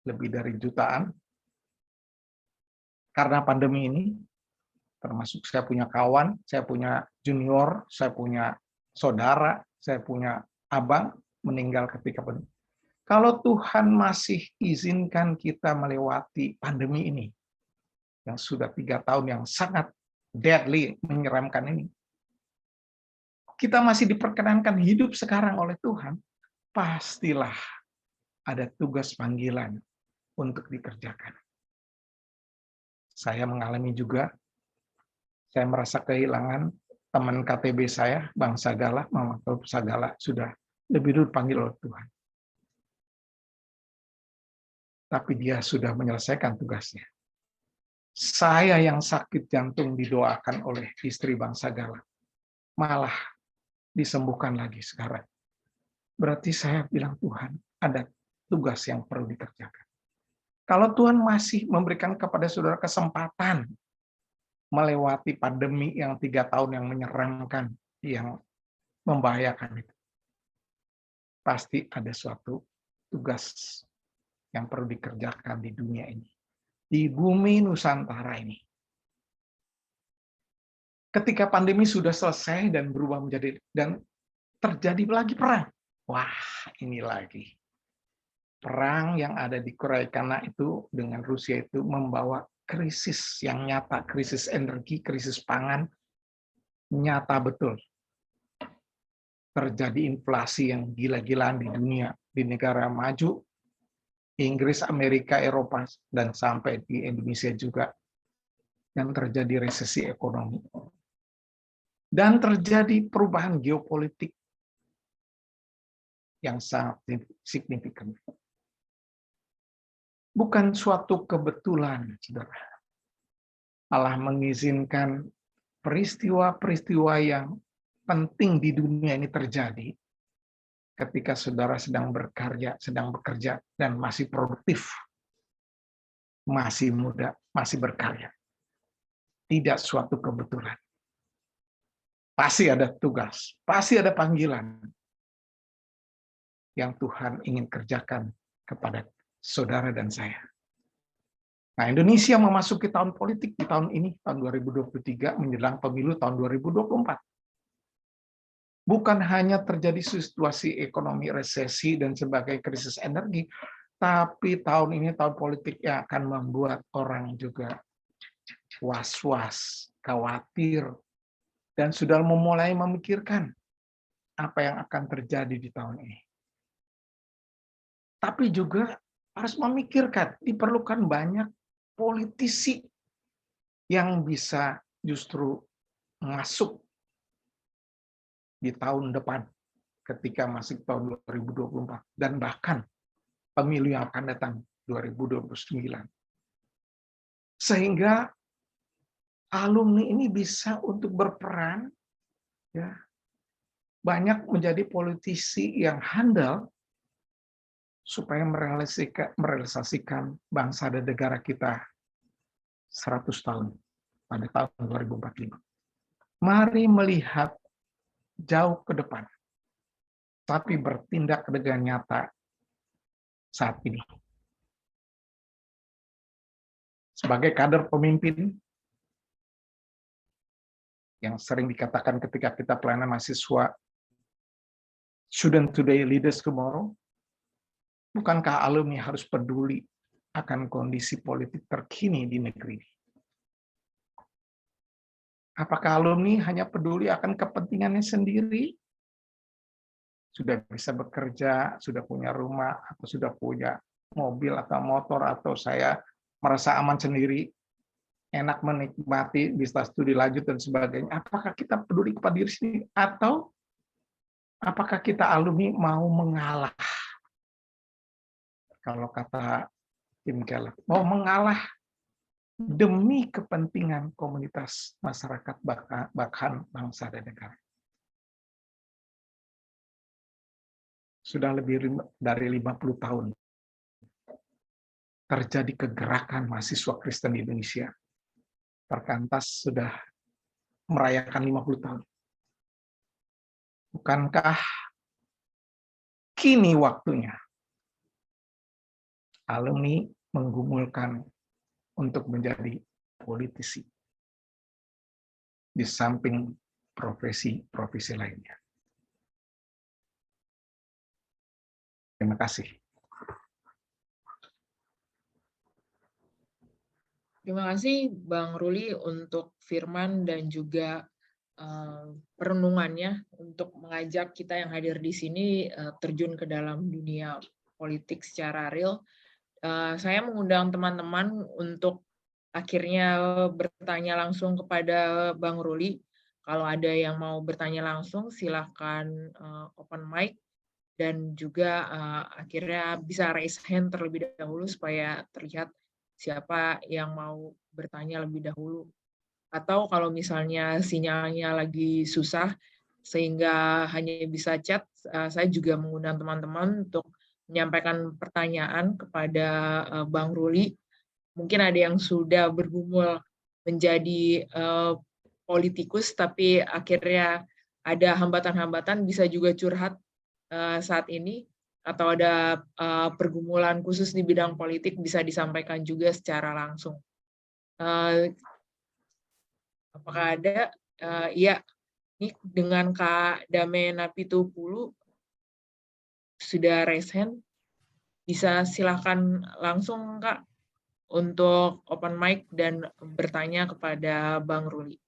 lebih dari jutaan, karena pandemi ini, termasuk saya punya kawan, saya punya junior, saya punya saudara, saya punya abang, meninggal ketika pandemi. Kalau Tuhan masih izinkan kita melewati pandemi ini, yang sudah 3 tahun yang sangat deadly, menyeramkan ini, kita masih diperkenankan hidup sekarang oleh Tuhan, pastilah ada tugas panggilan untuk dikerjakan. Saya mengalami juga, saya merasa kehilangan teman KTB saya, Bang Sagala, Mama Sagala, sudah lebih dulu panggil oleh Tuhan. Tapi dia sudah menyelesaikan tugasnya. Saya yang sakit jantung didoakan oleh istri Bang Sagala, malah disembuhkan lagi sekarang. Berarti saya bilang, Tuhan, ada tugas yang perlu dikerjakan. Kalau Tuhan masih memberikan kepada saudara kesempatan melewati pandemi yang 3 tahun yang menyeramkan, yang membahayakan itu. Pasti ada suatu tugas yang perlu dikerjakan di dunia ini, di bumi Nusantara ini. Ketika pandemi sudah selesai dan berubah menjadi, dan terjadi lagi perang. Wah, ini lagi. Perang yang ada di Korea karena itu dengan Rusia itu membawa krisis yang nyata, krisis energi, krisis pangan, nyata betul. Terjadi inflasi yang gila-gilaan di dunia, di negara maju, Inggris, Amerika, Eropa, dan sampai di Indonesia juga. Dan terjadi resesi ekonomi. Dan terjadi perubahan geopolitik yang sangat signifikan. Bukan suatu kebetulan, saudara. Allah mengizinkan peristiwa-peristiwa yang penting di dunia ini terjadi ketika saudara sedang berkarya, sedang bekerja, dan masih produktif, masih muda, masih berkarya. Tidak suatu kebetulan. Pasti ada tugas, pasti ada panggilan yang Tuhan ingin kerjakan kepada saudara dan saya. Nah, Indonesia memasuki tahun politik di tahun ini, tahun 2023, menjelang pemilu tahun 2024. Bukan hanya terjadi situasi ekonomi resesi dan sebagai krisis energi, tapi tahun ini tahun politik yang akan membuat orang juga was-was, khawatir, dan sudah memulai memikirkan apa yang akan terjadi di tahun ini. Tapi juga harus memikirkan, diperlukan banyak politisi yang bisa justru masuk di tahun depan ketika masih tahun 2024 dan bahkan pemilu yang akan datang 2029. Sehingga alumni ini bisa untuk berperan, ya, banyak menjadi politisi yang handal supaya merealisasikan bangsa dan negara kita 100 tahun pada tahun 2045. Mari melihat jauh ke depan, tapi bertindak dengan nyata saat ini. Sebagai kader pemimpin, yang sering dikatakan ketika kita pelayanan mahasiswa, student today, leaders tomorrow, bukankah alumni harus peduli akan kondisi politik terkini di negeri? Apakah alumni hanya peduli akan kepentingannya sendiri? Sudah bisa bekerja, sudah punya rumah, atau sudah punya mobil atau motor, atau saya merasa aman sendiri, enak menikmati, bisa studi lanjut dan sebagainya. Apakah kita peduli kepada diri sendiri? Atau apakah kita alumni mau mengalah? Kalau kata Tim Keller, mau mengalah demi kepentingan komunitas masyarakat, bahkan bangsa dan negara. Sudah lebih dari 50 tahun terjadi kegerakan mahasiswa Kristen di Indonesia. Perkantas sudah merayakan 50 tahun. Bukankah kini waktunya alumni menggumulkan untuk menjadi politisi di samping profesi-profesi lainnya? Terima kasih.
Terima kasih Bang Ruli untuk firman dan juga perenungannya untuk mengajak kita yang hadir di sini terjun ke dalam dunia politik secara real. Saya mengundang teman-teman untuk akhirnya bertanya langsung kepada Bang Ruli. Kalau ada yang mau bertanya langsung, silakan open mic. Dan juga akhirnya bisa raise hand terlebih dahulu supaya terlihat siapa yang mau bertanya lebih dahulu. Atau kalau misalnya sinyalnya lagi susah sehingga hanya bisa chat, saya juga mengundang teman-teman untuk menyampaikan pertanyaan kepada Bang Ruli. Mungkin ada yang sudah bergumul menjadi politikus, tapi akhirnya ada hambatan-hambatan, bisa juga curhat saat ini, atau ada pergumulan khusus di bidang politik, bisa disampaikan juga secara langsung. Apakah ada? Iya, ini dengan Kak Dame Napitupulu sudah raise hand. Bisa silakan langsung, Kak, untuk open mic dan bertanya kepada Bang Ruli.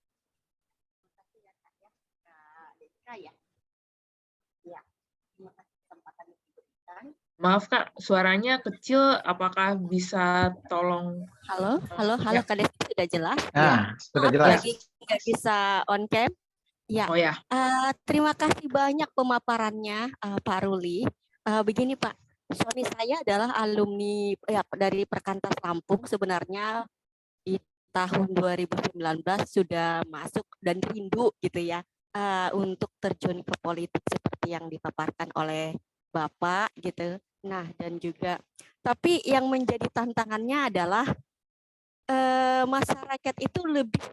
Maaf Kak, suaranya kecil. Apakah bisa tolong?
Halo,
Ya.
Kak Desi, sudah jelas?
Sudah
Maaf,
jelas.
lagi nggak bisa on cam. Ya,
Oh ya.
terima kasih banyak pemaparannya, Pak Ruli. Begini Pak, suami saya adalah alumni ya, dari Perkantas Lampung. Sebenarnya di tahun 2019 sudah masuk dan rindu gitu ya untuk terjun ke politik seperti yang dipaparkan oleh Bapak gitu. Nah, dan juga tapi yang menjadi tantangannya adalah masyarakat itu lebih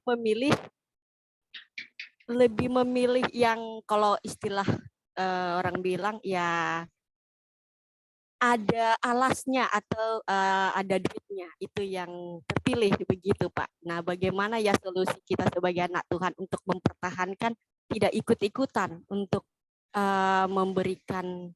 memilih yang kalau istilah orang bilang ya ada alasnya atau ada duitnya, itu yang terpilih begitu Pak. Nah, bagaimana ya solusi kita sebagai anak Tuhan untuk mempertahankan tidak ikut-ikutan untuk memberikan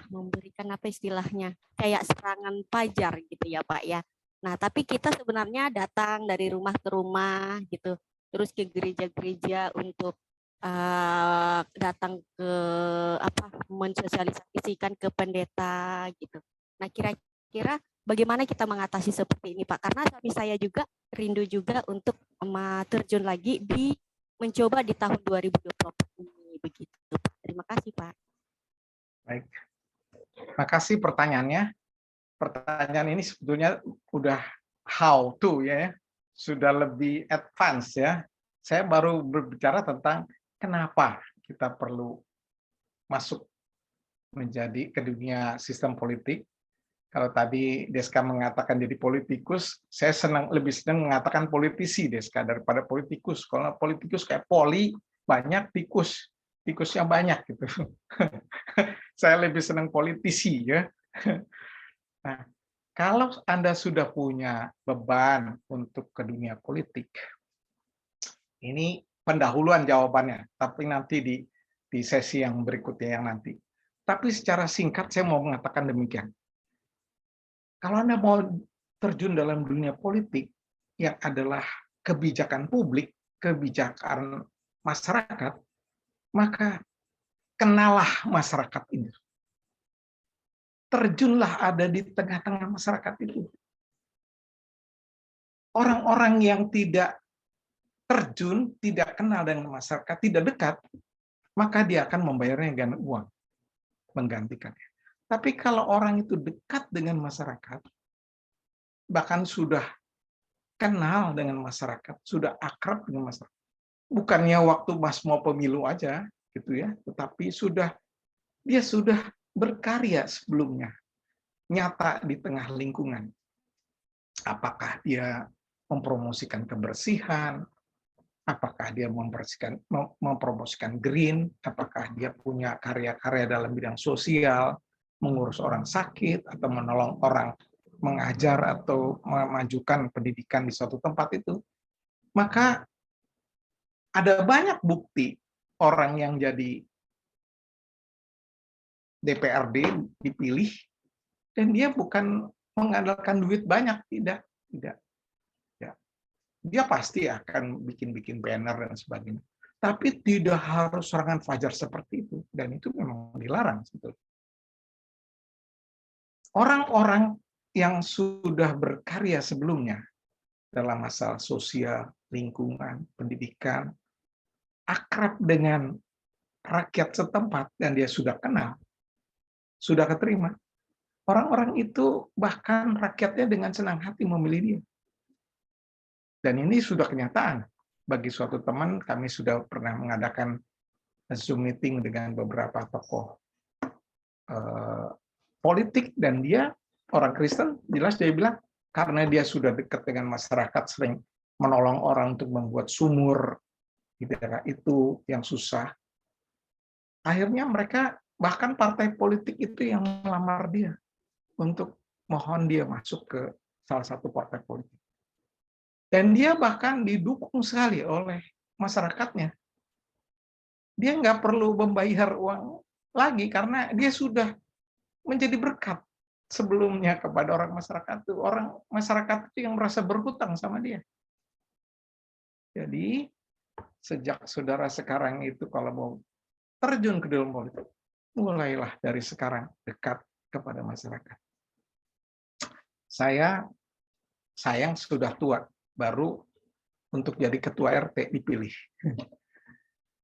memberikan apa istilahnya kayak serangan pajar gitu ya Pak ya. Nah, tapi kita sebenarnya datang dari rumah ke rumah gitu, terus ke gereja-gereja untuk datang ke mensosialisasikan ke pendeta gitu. Nah, kira-kira bagaimana kita mengatasi seperti ini Pak? Karena suami saya juga rindu juga untuk terjun lagi mencoba di tahun 2024 ini begitu Pak. Terima kasih Pak.
Baik. Makasih pertanyaannya. Pertanyaan ini sebetulnya udah how to ya, sudah lebih advance ya. Saya baru berbicara tentang kenapa kita perlu masuk menjadi ke dunia sistem politik. Kalau tadi Deska mengatakan jadi politikus, saya lebih senang mengatakan politisi Deska daripada politikus. Kalau politikus kayak poli, banyak tikusnya banyak gitu. Saya lebih senang politisi ya. Nah, kalau Anda sudah punya beban untuk ke dunia politik, ini pendahuluan jawabannya, tapi nanti di sesi yang berikutnya yang nanti. Tapi secara singkat saya mau mengatakan demikian. Kalau Anda mau terjun dalam dunia politik yang adalah kebijakan publik, kebijakan masyarakat, maka kenalah masyarakat ini. Terjunlah ada di tengah-tengah masyarakat itu. Orang-orang yang tidak terjun, tidak kenal dengan masyarakat, tidak dekat, maka dia akan membayarnya dengan uang, menggantikannya. Tapi kalau orang itu dekat dengan masyarakat, bahkan sudah kenal dengan masyarakat, sudah akrab dengan masyarakat, bukannya waktu Mas mau pemilu aja, gitu ya, tetapi dia sudah berkarya sebelumnya, nyata di tengah lingkungan. Apakah dia mempromosikan kebersihan, apakah dia mempromosikan green, apakah dia punya karya-karya dalam bidang sosial, mengurus orang sakit, atau menolong orang mengajar atau memajukan pendidikan di suatu tempat itu, maka ada banyak bukti orang yang jadi DPRD dipilih, dan dia bukan mengandalkan duit banyak, tidak. Dia pasti akan bikin banner dan sebagainya. Tapi tidak harus serangan fajar seperti itu. Dan itu memang dilarang. Orang-orang yang sudah berkarya sebelumnya dalam masalah sosial, lingkungan, pendidikan, akrab dengan rakyat setempat, dan dia sudah kenal, sudah keterima. Orang-orang itu bahkan rakyatnya dengan senang hati memilih dia. Dan ini sudah kenyataan. Bagi suatu teman, kami sudah pernah mengadakan Zoom meeting dengan beberapa tokoh politik, dan dia orang Kristen, jelas dia bilang, karena dia sudah dekat dengan masyarakat, sering menolong orang untuk membuat sumur di daerah itu yang susah. Akhirnya mereka, bahkan partai politik itu yang melamar dia untuk mohon dia masuk ke salah satu partai politik. Dan dia bahkan didukung sekali oleh masyarakatnya. Dia nggak perlu membayar uang lagi karena dia sudah menjadi berkat sebelumnya kepada orang masyarakat itu. Orang masyarakat itu yang merasa berhutang sama dia. Jadi sejak saudara sekarang itu kalau mau terjun ke dalam politik, mulailah dari sekarang dekat kepada masyarakat. Saya sayang sudah tua, baru untuk jadi ketua RT dipilih.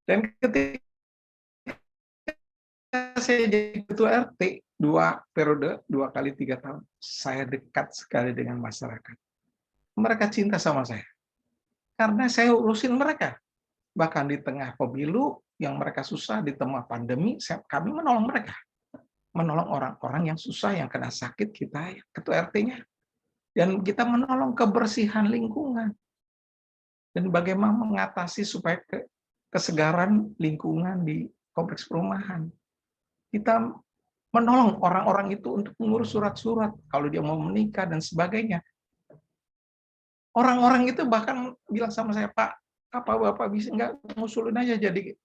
Dan ketika saya jadi ketua RT 2 periode, 2 kali 3 tahun, saya dekat sekali dengan masyarakat. Mereka cinta sama saya. Karena saya urusin mereka. Bahkan di tengah pemilu yang mereka susah, di tengah pandemi, kami menolong mereka. Menolong orang-orang yang susah, yang kena sakit, kita ketua RT-nya. Dan kita menolong kebersihan lingkungan. Dan bagaimana mengatasi supaya kesegaran lingkungan di kompleks perumahan. Kita menolong orang-orang itu untuk mengurus surat-surat, kalau dia mau menikah dan sebagainya. Orang-orang itu bahkan bilang sama saya, Pak, apa Bapak bisa nggak ngusulin aja jadi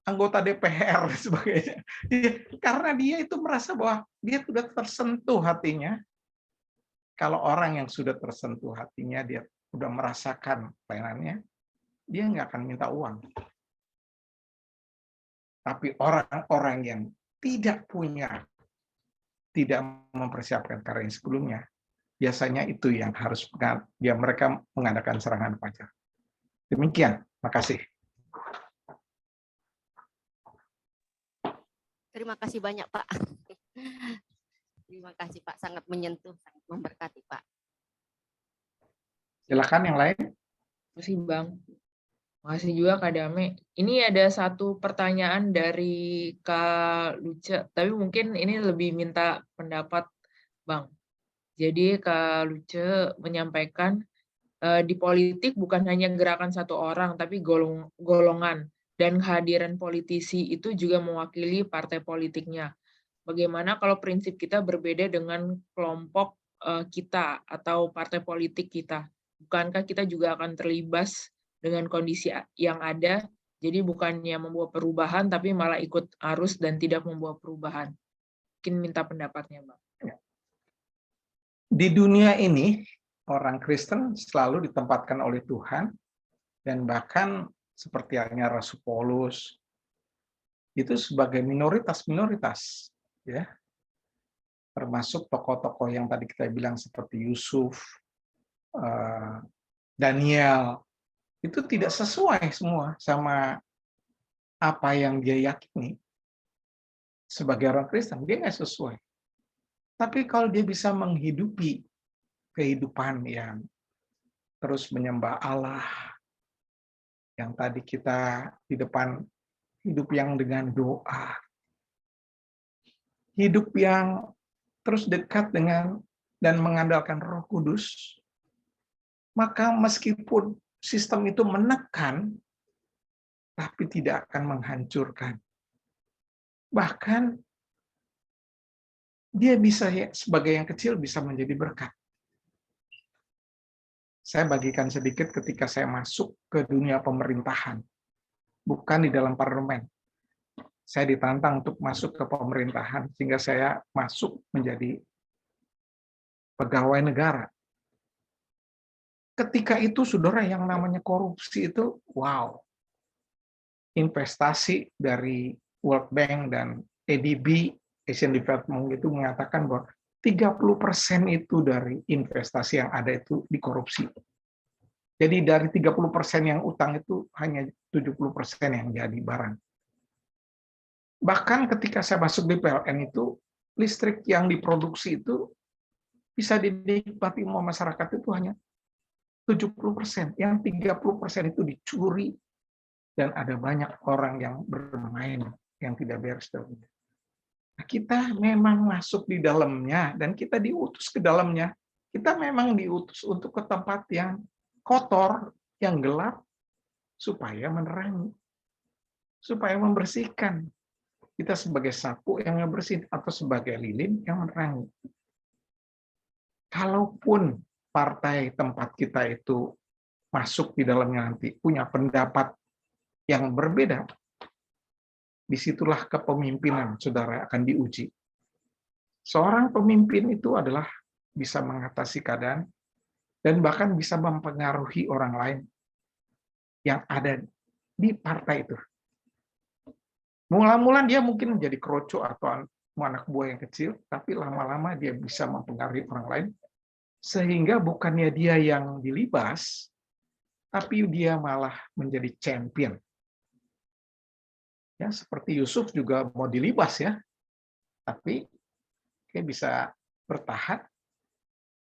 anggota DPR dan sebagainya. Karena dia itu merasa bahwa dia sudah tersentuh hatinya. Kalau orang yang sudah tersentuh hatinya, dia sudah merasakan pelayanannya, dia nggak akan minta uang. Tapi orang-orang yang tidak mempersiapkan karya sebelumnya, biasanya itu yang harus mereka mengadakan serangan fajar. Demikian, makasih.
Terima kasih banyak, Pak. Terima kasih, Pak. Sangat menyentuh, sangat memberkati, Pak.
Silakan yang lain.
Terima kasih, Bang. Makasih juga Kak Dame. Ini ada satu pertanyaan dari Kak Luce, tapi mungkin ini lebih minta pendapat Bang. Jadi Kak Luce menyampaikan di politik bukan hanya gerakan satu orang, tapi golongan. Dan kehadiran politisi itu juga mewakili partai politiknya. Bagaimana kalau prinsip kita berbeda dengan kelompok kita atau partai politik kita? Bukankah kita juga akan terlibat dengan kondisi yang ada, jadi bukannya membawa perubahan, tapi malah ikut arus dan tidak membawa perubahan. Mungkin minta pendapatnya, Bang.
Di dunia ini, orang Kristen selalu ditempatkan oleh Tuhan, dan bahkan seperti halnya Rasul Paulus, itu sebagai minoritas, ya, termasuk tokoh-tokoh yang tadi kita bilang seperti Yusuf, Daniel, itu tidak sesuai semua sama apa yang dia yakini. Sebagai orang Kristen, dia nggak sesuai. Tapi kalau dia bisa menghidupi kehidupan yang terus menyembah Allah, yang tadi kita di depan, hidup yang dengan doa, hidup yang terus dekat dengan dan mengandalkan Roh Kudus, maka meskipun sistem itu menekan, tapi tidak akan menghancurkan. Bahkan dia bisa, sebagai yang kecil, bisa menjadi berkat. Saya bagikan sedikit ketika saya masuk ke dunia pemerintahan, bukan di dalam parlemen. Saya ditantang untuk masuk ke pemerintahan, sehingga saya masuk menjadi pegawai negara. Ketika itu, saudara, yang namanya korupsi itu, wow. Investasi dari World Bank dan ADB, Asian Development, itu mengatakan bahwa 30% itu dari investasi yang ada itu dikorupsi. Jadi dari 30% yang utang itu hanya 70% yang jadi barang. Bahkan ketika saya masuk di PLN itu, listrik yang diproduksi itu bisa dinikmati masyarakat itu hanya 70%. Yang 30% itu dicuri, dan ada banyak orang yang bermain yang tidak beres. Nah, kita memang masuk di dalamnya dan kita diutus ke dalamnya Kita memang diutus untuk ke tempat yang kotor, yang gelap, supaya menerangi, supaya membersihkan. Kita sebagai sapu yang ngebersihin atau sebagai lilin yang menerangi. Kalaupun partai tempat kita itu masuk di dalamnya nanti punya pendapat yang berbeda, disitulah kepemimpinan saudara akan diuji. Seorang pemimpin itu adalah bisa mengatasi keadaan dan bahkan bisa mempengaruhi orang lain yang ada di partai itu. Mula-mula dia mungkin menjadi kroco atau anak buah yang kecil, tapi lama-lama dia bisa mempengaruhi orang lain, sehingga bukannya dia yang dilibas, tapi dia malah menjadi champion. Ya, seperti Yusuf juga mau dilibas ya, tapi dia bisa bertahan,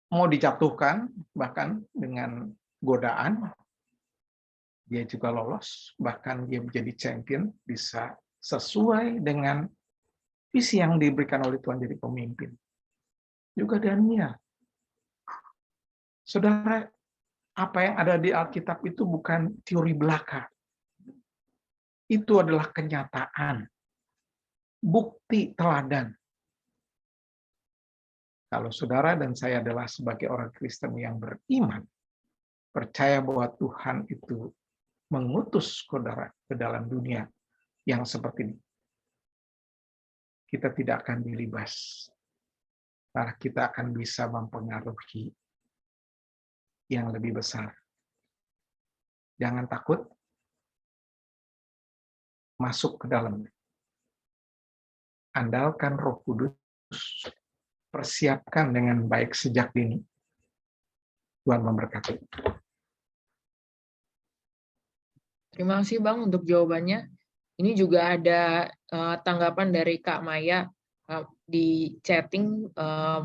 mau dijatuhkan bahkan dengan godaan, dia juga lolos, bahkan dia menjadi champion, bisa sesuai dengan visi yang diberikan oleh Tuhan jadi pemimpin. Juga Daniel. Saudara, apa yang ada di Alkitab itu bukan teori belaka. Itu adalah kenyataan, bukti teladan. Kalau saudara dan saya adalah sebagai orang Kristen yang beriman, percaya bahwa Tuhan itu mengutus saudara ke dalam dunia yang seperti ini, kita tidak akan dilibas. Karena kita akan bisa mempengaruhi yang lebih besar. Jangan takut masuk ke dalamnya. Andalkan Roh Kudus, persiapkan dengan baik sejak dini. Tuhan memberkati.
Terima kasih Bang untuk jawabannya. Ini juga ada tanggapan dari Kak Maya di chatting.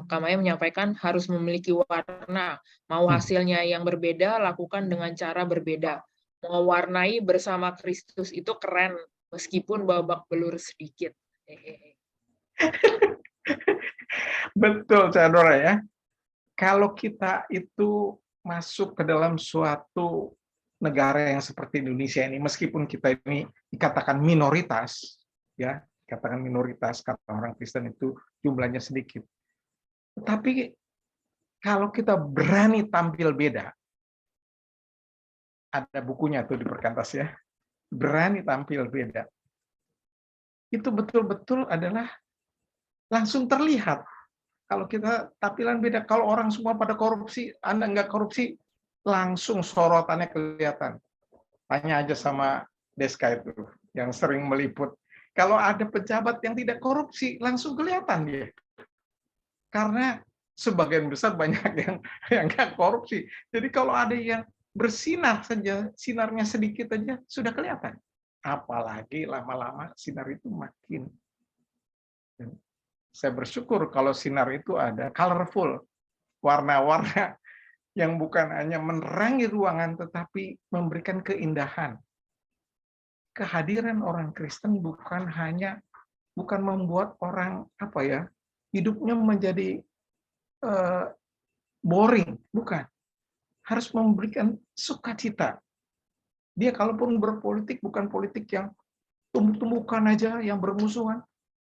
Kak Maya menyampaikan harus memiliki warna. Mau hasilnya yang berbeda, lakukan dengan cara berbeda. Mewarnai bersama Kristus itu keren, meskipun babak belur sedikit.
Betul, saudara ya. Kalau kita itu masuk ke dalam suatu negara yang seperti Indonesia ini, meskipun kita ini dikatakan minoritas, ya, katakan minoritas, kata orang Kristen itu jumlahnya sedikit. Tapi kalau kita berani tampil beda, ada bukunya tuh di Perkantas ya, berani tampil beda, itu betul-betul adalah langsung terlihat. Kalau kita tampilan beda, kalau orang semua pada korupsi, Anda nggak korupsi, langsung sorotannya kelihatan. Tanya aja sama Deska itu, yang sering meliput. Kalau ada pejabat yang tidak korupsi, langsung kelihatan dia. Karena sebagian besar banyak yang nggak korupsi. Jadi kalau ada yang bersinar saja, sinarnya sedikit aja, sudah kelihatan. Apalagi lama-lama sinar itu makin. Saya bersyukur kalau sinar itu ada colorful, warna-warna yang bukan hanya menerangi ruangan, tetapi memberikan keindahan. Kehadiran orang Kristen bukan membuat orang hidupnya menjadi boring, bukan. Harus memberikan sukacita. Dia kalaupun berpolitik bukan politik yang tumbuk-tumbukan aja, yang bermusuhan,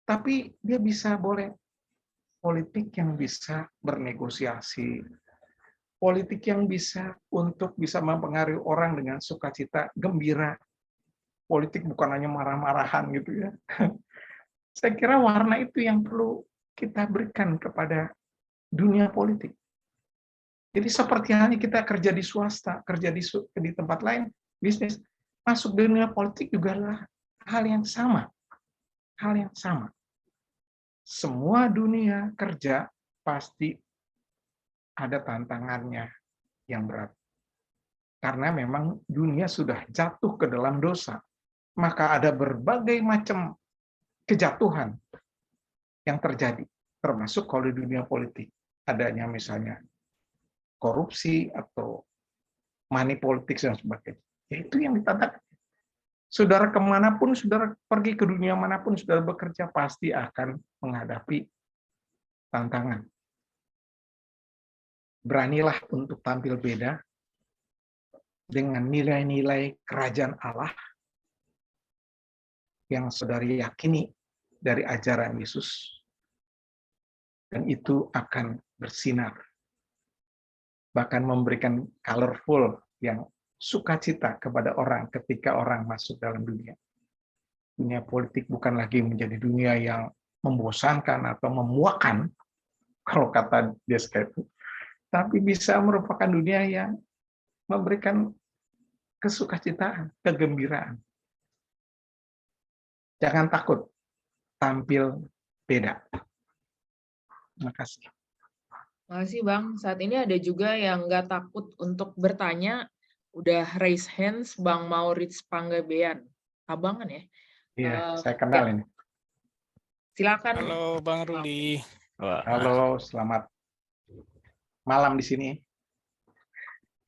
tapi dia bisa boleh politik yang bisa bernegosiasi. Politik yang bisa mempengaruhi orang dengan sukacita, gembira. Politik bukan hanya marah-marahan gitu ya. Saya kira warna itu yang perlu kita berikan kepada dunia politik. Jadi seperti halnya kita kerja di swasta, kerja di tempat lain, bisnis, masuk di dunia politik juga adalah hal yang sama. Hal yang sama. Semua dunia kerja pasti ada tantangannya yang berat. Karena memang dunia sudah jatuh ke dalam dosa. Maka ada berbagai macam kejatuhan yang terjadi. Termasuk kalau di dunia politik. Adanya misalnya korupsi atau money politics dan sebagainya. Itu yang ditantang. Saudara kemanapun, saudara pergi ke dunia manapun, saudara bekerja pasti akan menghadapi tantangan. beranilah untuk tampil beda dengan nilai-nilai kerajaan Allah yang saudari yakini dari ajaran Yesus, dan itu akan bersinar, bahkan memberikan colorful yang sukacita kepada orang ketika orang masuk dalam dunia. Dunia politik bukan lagi menjadi dunia yang membosankan atau memuakkan, kalau kata Deska itu, tapi bisa merupakan dunia yang memberikan kesukacitaan, kegembiraan. Jangan takut tampil beda. Terima kasih.
Makasih Bang. Saat ini ada juga yang nggak takut untuk bertanya, udah raise hands, Bang Maurits Panggabean. Abang kan ya?
Iya, saya kenal ini.
Silakan.
Halo Bang Ruli. Wah,
Halo, selamat malam di sini.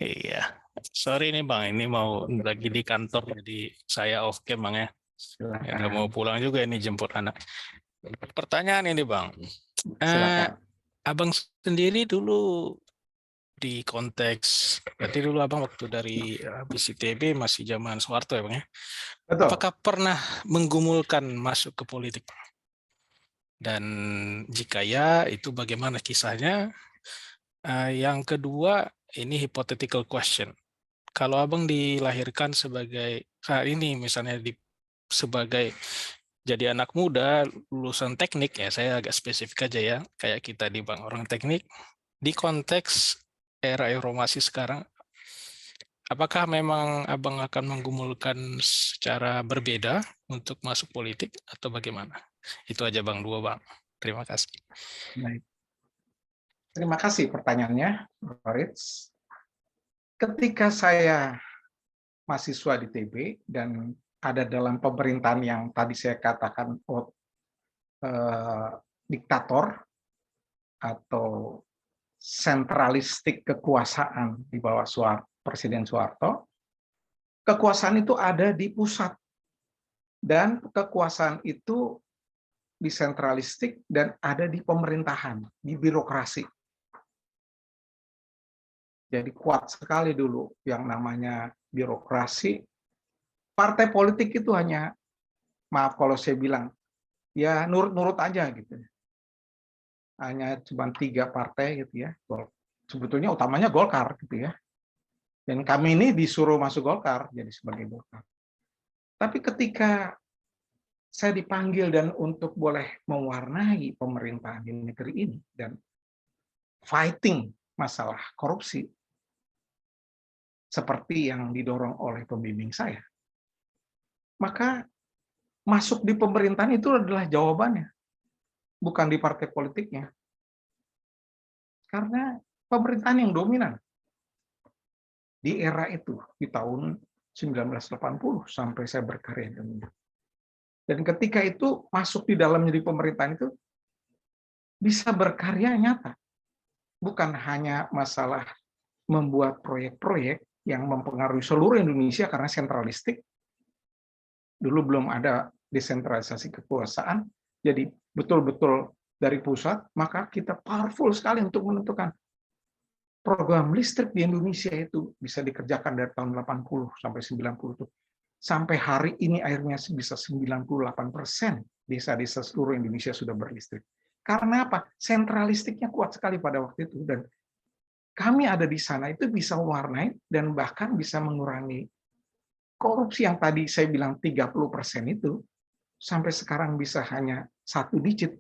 iya. Sorry nih Bang, ini mau lagi di kantor, jadi saya off cam Bang ya. Ya, udah mau pulang juga ini jemput anak. Pertanyaan ini Bang.
Silakan.
Abang sendiri dulu di konteks, berarti dulu Abang waktu dari habis ITB masih zaman Soeharto ya Bang ya.
Betul.
Apakah pernah menggumulkan masuk ke politik? Dan jika ya, itu bagaimana kisahnya? Yang kedua, ini hypothetical question. Kalau Abang dilahirkan sebagai saat ini misalnya sebagai jadi anak muda lulusan teknik ya, saya agak spesifik aja ya, kayak kita di Bang orang teknik di konteks era informasi sekarang, apakah memang Abang akan menggumulkan secara berbeda untuk masuk politik atau bagaimana? Itu aja Bang, dua Bang. Terima kasih.
Baik. Terima kasih pertanyaannya, Moritz. Ketika saya mahasiswa di TB dan ada dalam pemerintahan yang tadi saya katakan diktator atau sentralistik kekuasaan di bawah Presiden Soeharto, kekuasaan itu ada di pusat dan kekuasaan itu disentralistik dan ada di pemerintahan, di birokrasi. Jadi kuat sekali dulu yang namanya birokrasi. Partai politik itu hanya, maaf kalau saya bilang, ya nurut-nurut aja gitu. Hanya cuma 3 partai gitu ya. Sebetulnya utamanya Golkar gitu ya. Dan kami ini disuruh masuk Golkar jadi sebagai Golkar. Tapi ketika saya dipanggil dan untuk boleh mewarnai pemerintahan di negeri ini dan fighting masalah korupsi seperti yang didorong oleh pembimbing saya, maka masuk di pemerintahan itu adalah jawabannya, bukan di partai politiknya. Karena pemerintahan yang dominan di era itu, di tahun 1980 sampai saya berkarya. Dan ketika itu masuk di dalam jadi pemerintahan itu bisa berkarya nyata. Bukan hanya masalah membuat proyek-proyek yang mempengaruhi seluruh Indonesia karena sentralistik. Dulu belum ada desentralisasi kekuasaan, jadi betul-betul dari pusat, maka kita powerful sekali untuk menentukan program listrik di Indonesia itu bisa dikerjakan dari tahun 80 sampai 90 itu. Sampai hari ini akhirnya bisa 98% desa-desa seluruh Indonesia sudah berlistrik. Karena apa? Sentralistiknya kuat sekali pada waktu itu, dan kami ada di sana itu bisa mewarnai dan bahkan bisa mengurangi korupsi yang tadi saya bilang 30% itu sampai sekarang bisa hanya 1 digit.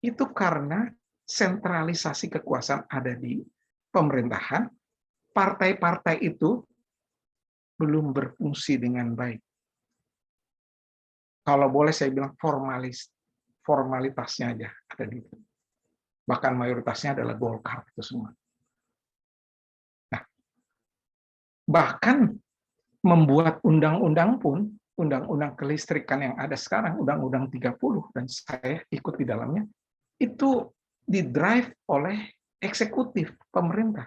Itu karena sentralisasi kekuasaan ada di pemerintahan, partai-partai itu belum berfungsi dengan baik. Kalau boleh saya bilang formalitasnya aja ada di itu. Bahkan mayoritasnya adalah Golkar itu semua. Nah, bahkan membuat undang-undang pun, undang-undang kelistrikan yang ada sekarang, undang-undang 30, dan saya ikut di dalamnya, itu didrive oleh eksekutif pemerintah.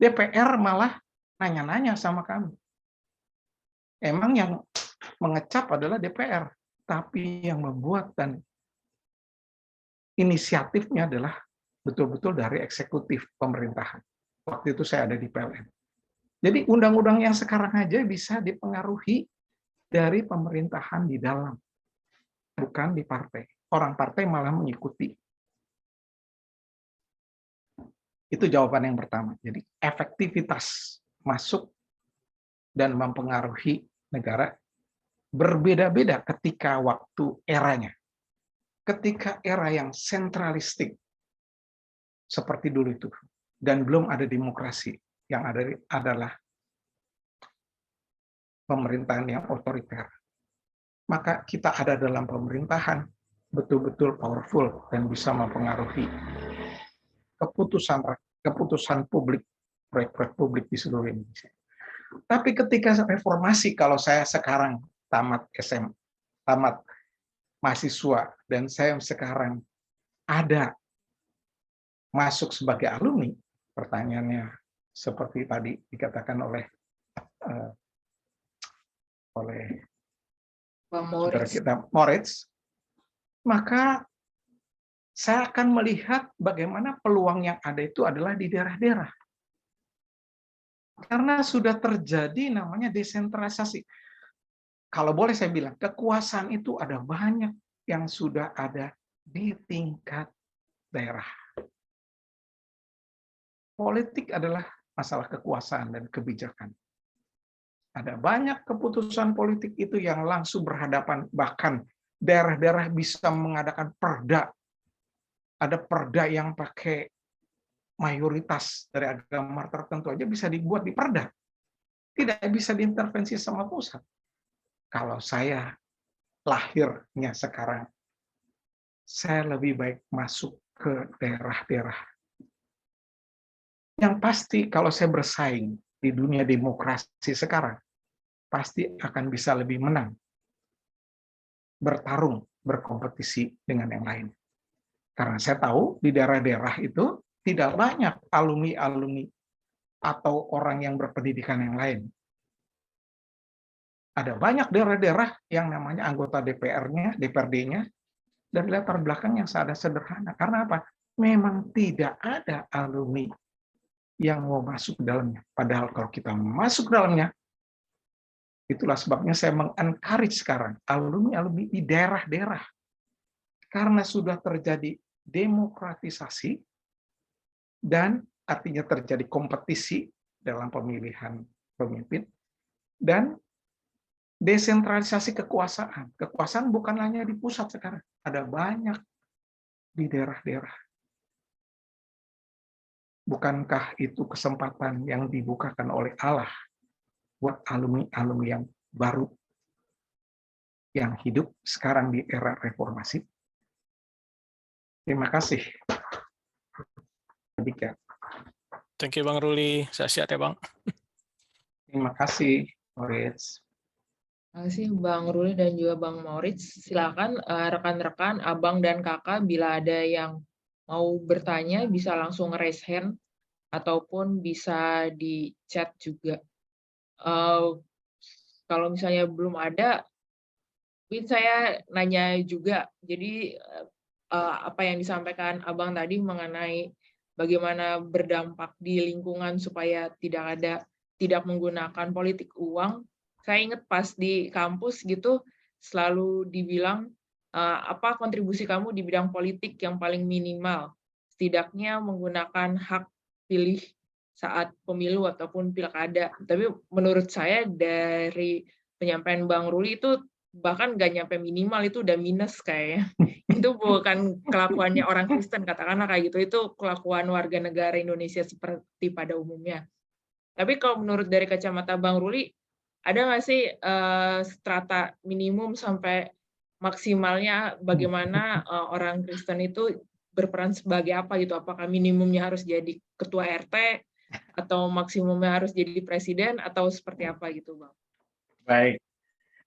DPR malah nanya-nanya sama kami. Emang yang mengecap adalah DPR, tapi yang membuat dan inisiatifnya adalah betul-betul dari eksekutif pemerintahan. Waktu itu saya ada di PLN. Jadi undang-undang yang sekarang aja bisa dipengaruhi dari pemerintahan di dalam, bukan di partai. Orang partai malah mengikuti. Itu jawaban yang pertama. Jadi efektivitas masuk dan mempengaruhi negara berbeda-beda ketika waktu eranya. Ketika era yang sentralistik seperti dulu itu, dan belum ada demokrasi, yang ada adalah pemerintahan yang otoriter, maka kita ada dalam pemerintahan betul-betul powerful dan bisa mempengaruhi keputusan publik, proyek-proyek publik di seluruh Indonesia. Tapi ketika reformasi, kalau saya sekarang tamat mahasiswa, dan saya sekarang ada masuk sebagai alumni, pertanyaannya seperti tadi dikatakan oleh
Bang
saudara
Moritz.
kita Moritz, maka saya akan melihat bagaimana peluang yang ada itu adalah di daerah-daerah. Karena sudah terjadi namanya desentralisasi. Kalau boleh saya bilang, kekuasaan itu ada banyak yang sudah ada di tingkat daerah. Politik adalah masalah kekuasaan dan kebijakan. Ada banyak keputusan politik itu yang langsung berhadapan, bahkan daerah-daerah bisa mengadakan perda. Ada perda yang pakai mayoritas dari agama tertentu aja bisa dibuat di perda. Tidak bisa diintervensi sama pusat. Kalau saya lahirnya sekarang, saya lebih baik masuk ke daerah-daerah. Yang pasti kalau saya bersaing di dunia demokrasi sekarang, pasti akan bisa lebih menang. Bertarung, berkompetisi dengan yang lain. Karena saya tahu di daerah-daerah itu tidak banyak alumni-alumni atau orang yang berpendidikan yang lain. Ada banyak daerah-daerah yang namanya anggota DPR-nya, DPRD-nya, dan latar belakang yang sangat sederhana. Karena apa? Memang tidak ada alumni yang mau masuk ke dalamnya. Padahal kalau kita masuk ke dalamnya, itulah sebabnya saya meng-encourage sekarang alumni-alumni di daerah-daerah. Karena sudah terjadi demokratisasi dan artinya terjadi kompetisi dalam pemilihan pemimpin dan desentralisasi kekuasaan. Kekuasaan bukan hanya di pusat sekarang, ada banyak di daerah-daerah. Bukankah itu kesempatan yang dibukakan oleh Allah buat alumni-alumni yang baru yang hidup sekarang di era reformasi? Terima kasih. Demikian.
Thank you Bang Ruli. Sehat ya Bang.
Terima kasih, Moritz.
Terima kasih Bang Ruli dan juga Bang Moritz. Silakan rekan-rekan, abang dan kakak, bila ada yang mau bertanya bisa langsung raise hand ataupun bisa di chat juga. Kalau misalnya belum ada, mungkin saya nanya juga. Jadi apa yang disampaikan abang tadi mengenai bagaimana berdampak di lingkungan supaya tidak menggunakan politik uang. Saya ingat pas di kampus gitu selalu dibilang apa kontribusi kamu di bidang politik yang paling minimal, setidaknya menggunakan hak pilih saat pemilu ataupun pilkada. Tapi menurut saya dari penyampaian Bang Ruli itu bahkan nggak nyampe minimal, itu udah minus kayaknya. Itu bukan kelakuannya orang Kristen, katakanlah kayak gitu, itu kelakuan warga negara Indonesia seperti pada umumnya. Tapi kalau menurut dari kacamata Bang Ruli, ada nggak sih strata minimum sampai maksimalnya bagaimana orang Kristen itu berperan sebagai apa gitu? Apakah minimumnya harus jadi ketua RT, atau maksimumnya harus jadi presiden, atau seperti apa gitu Bang?
Baik.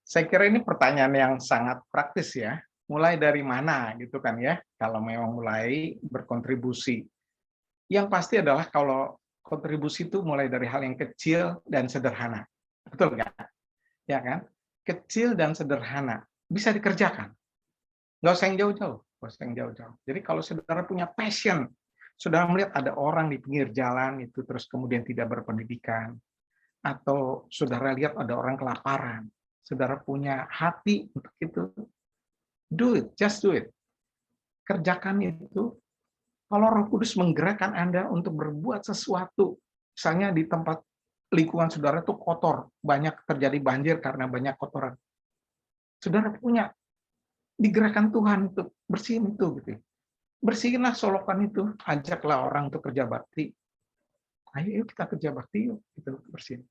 Saya kira ini pertanyaan yang sangat praktis ya. Mulai dari mana gitu kan ya, kalau memang mulai berkontribusi. Yang pasti adalah kalau kontribusi itu mulai dari hal yang kecil dan sederhana. Betul nggak? Ya kan? Kecil dan sederhana. Bisa dikerjakan. Nggak usah yang jauh-jauh. Nggak usah yang jauh-jauh. Jadi kalau saudara punya passion Saudara melihat ada orang di pinggir jalan itu terus kemudian tidak berpendidikan, atau saudara lihat ada orang kelaparan, saudara punya hati untuk itu, do it, just do it. Kerjakan itu. Kalau Roh Kudus menggerakkan Anda untuk berbuat sesuatu, misalnya di tempat lingkungan saudara itu kotor, banyak terjadi banjir karena banyak kotoran. Saudara punya digerakkan Tuhan untuk bersihin itu, gitu. Bersihinlah solokan itu, ajaklah orang untuk kerja bakti. Ayo yuk kita kerja bakti yuk, kita bersihin.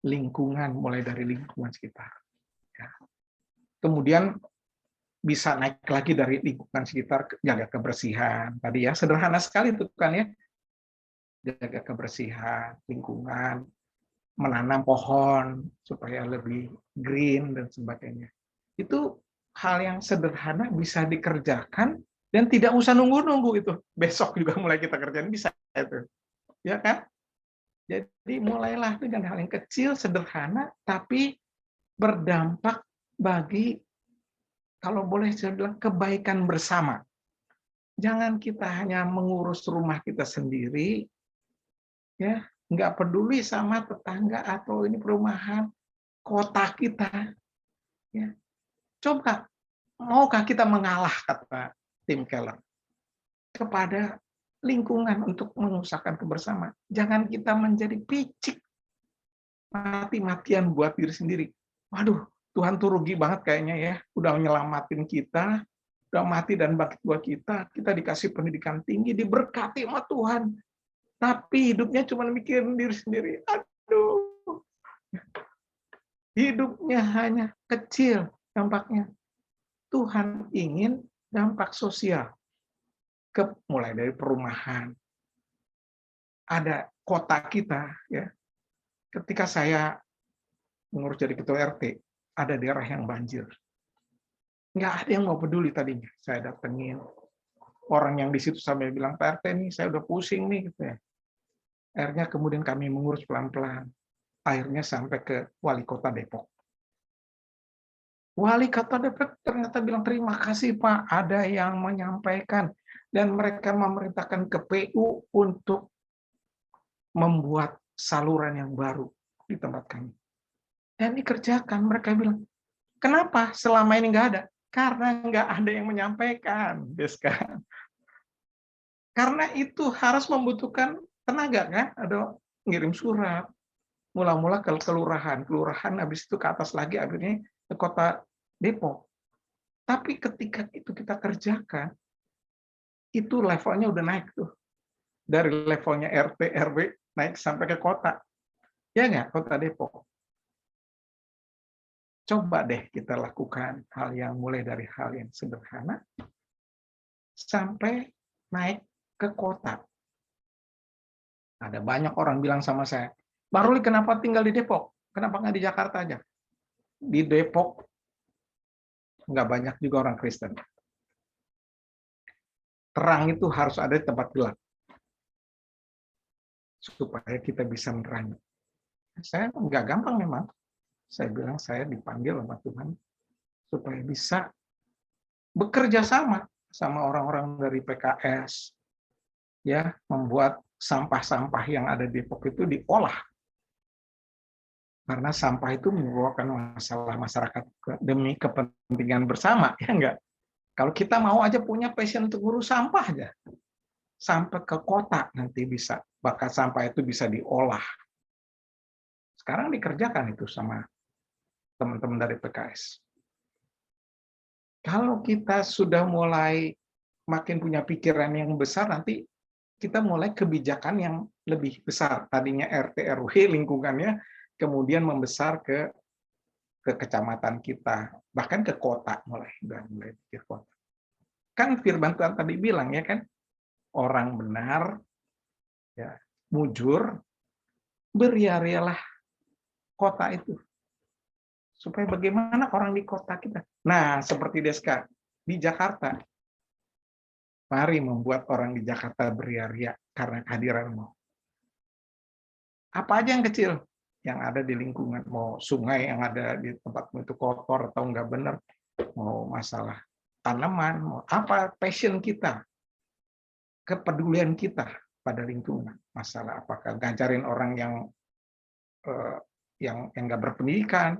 Lingkungan, mulai dari lingkungan sekitar. Ya. Kemudian bisa naik lagi dari lingkungan sekitar, jaga kebersihan. Tadi ya, sederhana sekali itu kan ya. Jaga kebersihan, lingkungan, menanam pohon supaya lebih green dan sebagainya. Itu hal yang sederhana bisa dikerjakan dan tidak usah nunggu-nunggu itu. Besok juga mulai kita kerjain bisa itu. Ya kan? Jadi mulailah dengan hal yang kecil, sederhana, tapi berdampak bagi, kalau boleh saya bilang, kebaikan bersama. Jangan kita hanya mengurus rumah kita sendiri, ya, nggak peduli sama tetangga atau ini perumahan, kota kita. Ya. Coba, maukah kita mengalah, kata Tim Keller, kepada lingkungan untuk mengusahakan kebersamaan. Jangan kita menjadi picik, mati-matian buat diri sendiri. Waduh, Tuhan tuh rugi banget kayaknya ya, udah nyelamatin kita, udah mati dan bangkit buat kita dikasih pendidikan tinggi, diberkati sama Tuhan, tapi hidupnya cuma mikirin diri sendiri. Aduh, hidupnya hanya kecil dampaknya. Tuhan ingin dampak sosial, mulai dari perumahan, ada kota kita ya. Ketika saya mengurus jadi ketua RT, ada daerah yang banjir. Nggak ada yang mau peduli tadinya. Saya datengin orang yang di situ sampai bilang, Pak RT nih, saya udah pusing nih. Gitu ya. Akhirnya kemudian kami mengurus pelan-pelan. Akhirnya sampai ke Wali Kota Depok. Wali Kota Depok ternyata bilang, terima kasih Pak, ada yang menyampaikan. Dan mereka memerintahkan ke PU untuk membuat saluran yang baru di tempat kami. Dan dikerjakan, mereka bilang, kenapa selama ini nggak ada? Karena nggak ada yang menyampaikan, Deska. Karena itu harus membutuhkan tenaga kan, ada ngirim surat, mula-mula ke kelurahan, habis itu ke atas lagi, akhirnya ke Kota Depok. Tapi ketika itu kita kerjakan, itu levelnya udah naik tuh, dari levelnya RT RW naik sampai ke kota, ya nggak, Kota Depok. Coba deh kita lakukan hal yang mulai dari hal yang sederhana sampai naik ke kota. Ada banyak orang bilang sama saya, Pak Ruli kenapa tinggal di Depok? Kenapa nggak di Jakarta aja? Di Depok nggak banyak juga orang Kristen. Terang itu harus ada di tempat gelap supaya kita bisa menerangi. Saya nggak gampang memang. Saya bilang saya dipanggil sama Tuhan supaya bisa bekerja sama orang-orang dari PKS, ya, membuat sampah-sampah yang ada di Depok itu diolah. Karena sampah itu merupakan masalah masyarakat demi kepentingan bersama, ya enggak? Kalau kita mau aja punya passion untuk ngurus sampah aja, sampai ke kota nanti bisa, bakat sampah itu bisa diolah. Sekarang dikerjakan itu sama teman-teman dari PKS. Kalau kita sudah mulai makin punya pikiran yang besar, nanti kita mulai kebijakan yang lebih besar. Tadinya RT RW lingkungannya, kemudian membesar ke kecamatan kita, bahkan ke kota mulai pikir kota. Kan firman Tuhan tadi bilang ya kan, orang benar, ya, mujur, beria-rialah kota itu. Supaya bagaimana orang di kota kita. Nah, seperti Deska, di Jakarta, mari membuat orang di Jakarta beria-ria karena kehadiranmu. Apa aja yang kecil yang ada di lingkungan, mau sungai yang ada di tempatmu itu kotor atau nggak benar, mau masalah tanaman, mau apa passion kita. kepedulian kita pada lingkungan. Masalah apakah ngajarin orang yang nggak berpendidikan.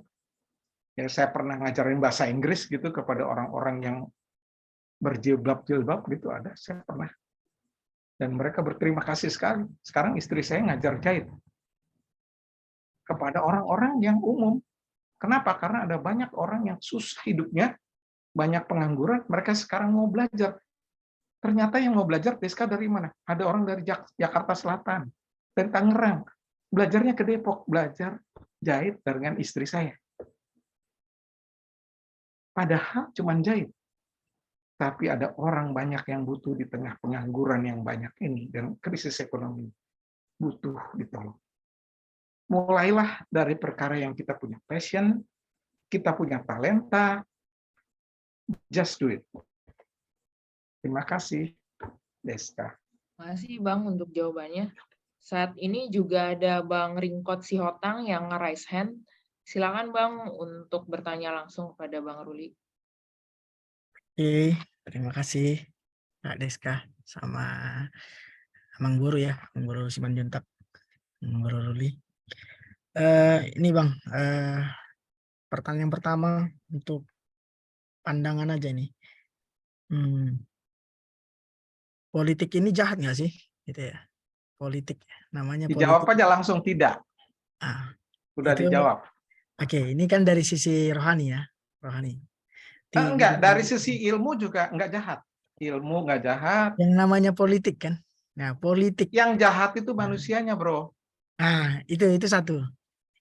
Ya, saya pernah ngajarin bahasa Inggris gitu kepada orang-orang yang berjilbab-jilbab gitu, ada, saya pernah. Dan mereka berterima kasih sekali. Sekarang istri saya ngajar jahit kepada orang-orang yang umum. Kenapa? Karena ada banyak orang yang susah hidupnya, banyak pengangguran, mereka sekarang mau belajar. Ternyata yang mau belajar Deska dari mana? Ada orang dari Jakarta Selatan, dari Tangerang. Belajarnya ke Depok, belajar jahit dengan istri saya. Padahal cuma jahit. Tapi ada orang banyak yang butuh di tengah pengangguran yang banyak ini dan krisis ekonomi. Butuh ditolong. Mulailah dari perkara yang kita punya passion, kita punya talenta, just do it. Terima kasih, Deska.
Terima kasih Bang untuk jawabannya. Saat ini juga ada Bang Ringkot Sihotang yang nge-raise hand. Silakan Bang untuk bertanya langsung kepada Bang Ruli.
Oke, terima kasih Kak Deska sama Mang Guru ya, Mang Guru Simanjuntak, Mang Guru Ruli. Ini Bang, pertanyaan pertama untuk pandangan aja nih. Politik ini jahat nggak sih? Gitu ya. Politik, namanya
Dijawab
politik.
aja langsung tidak. Sudah
itu,
dijawab.
Oke, ini kan dari sisi rohani ya, rohani.
Enggak, dari sisi ilmu juga enggak jahat. Ilmu enggak jahat.
Yang namanya politik kan. Nah, politik.
Yang jahat itu manusianya, bro.
Itu satu.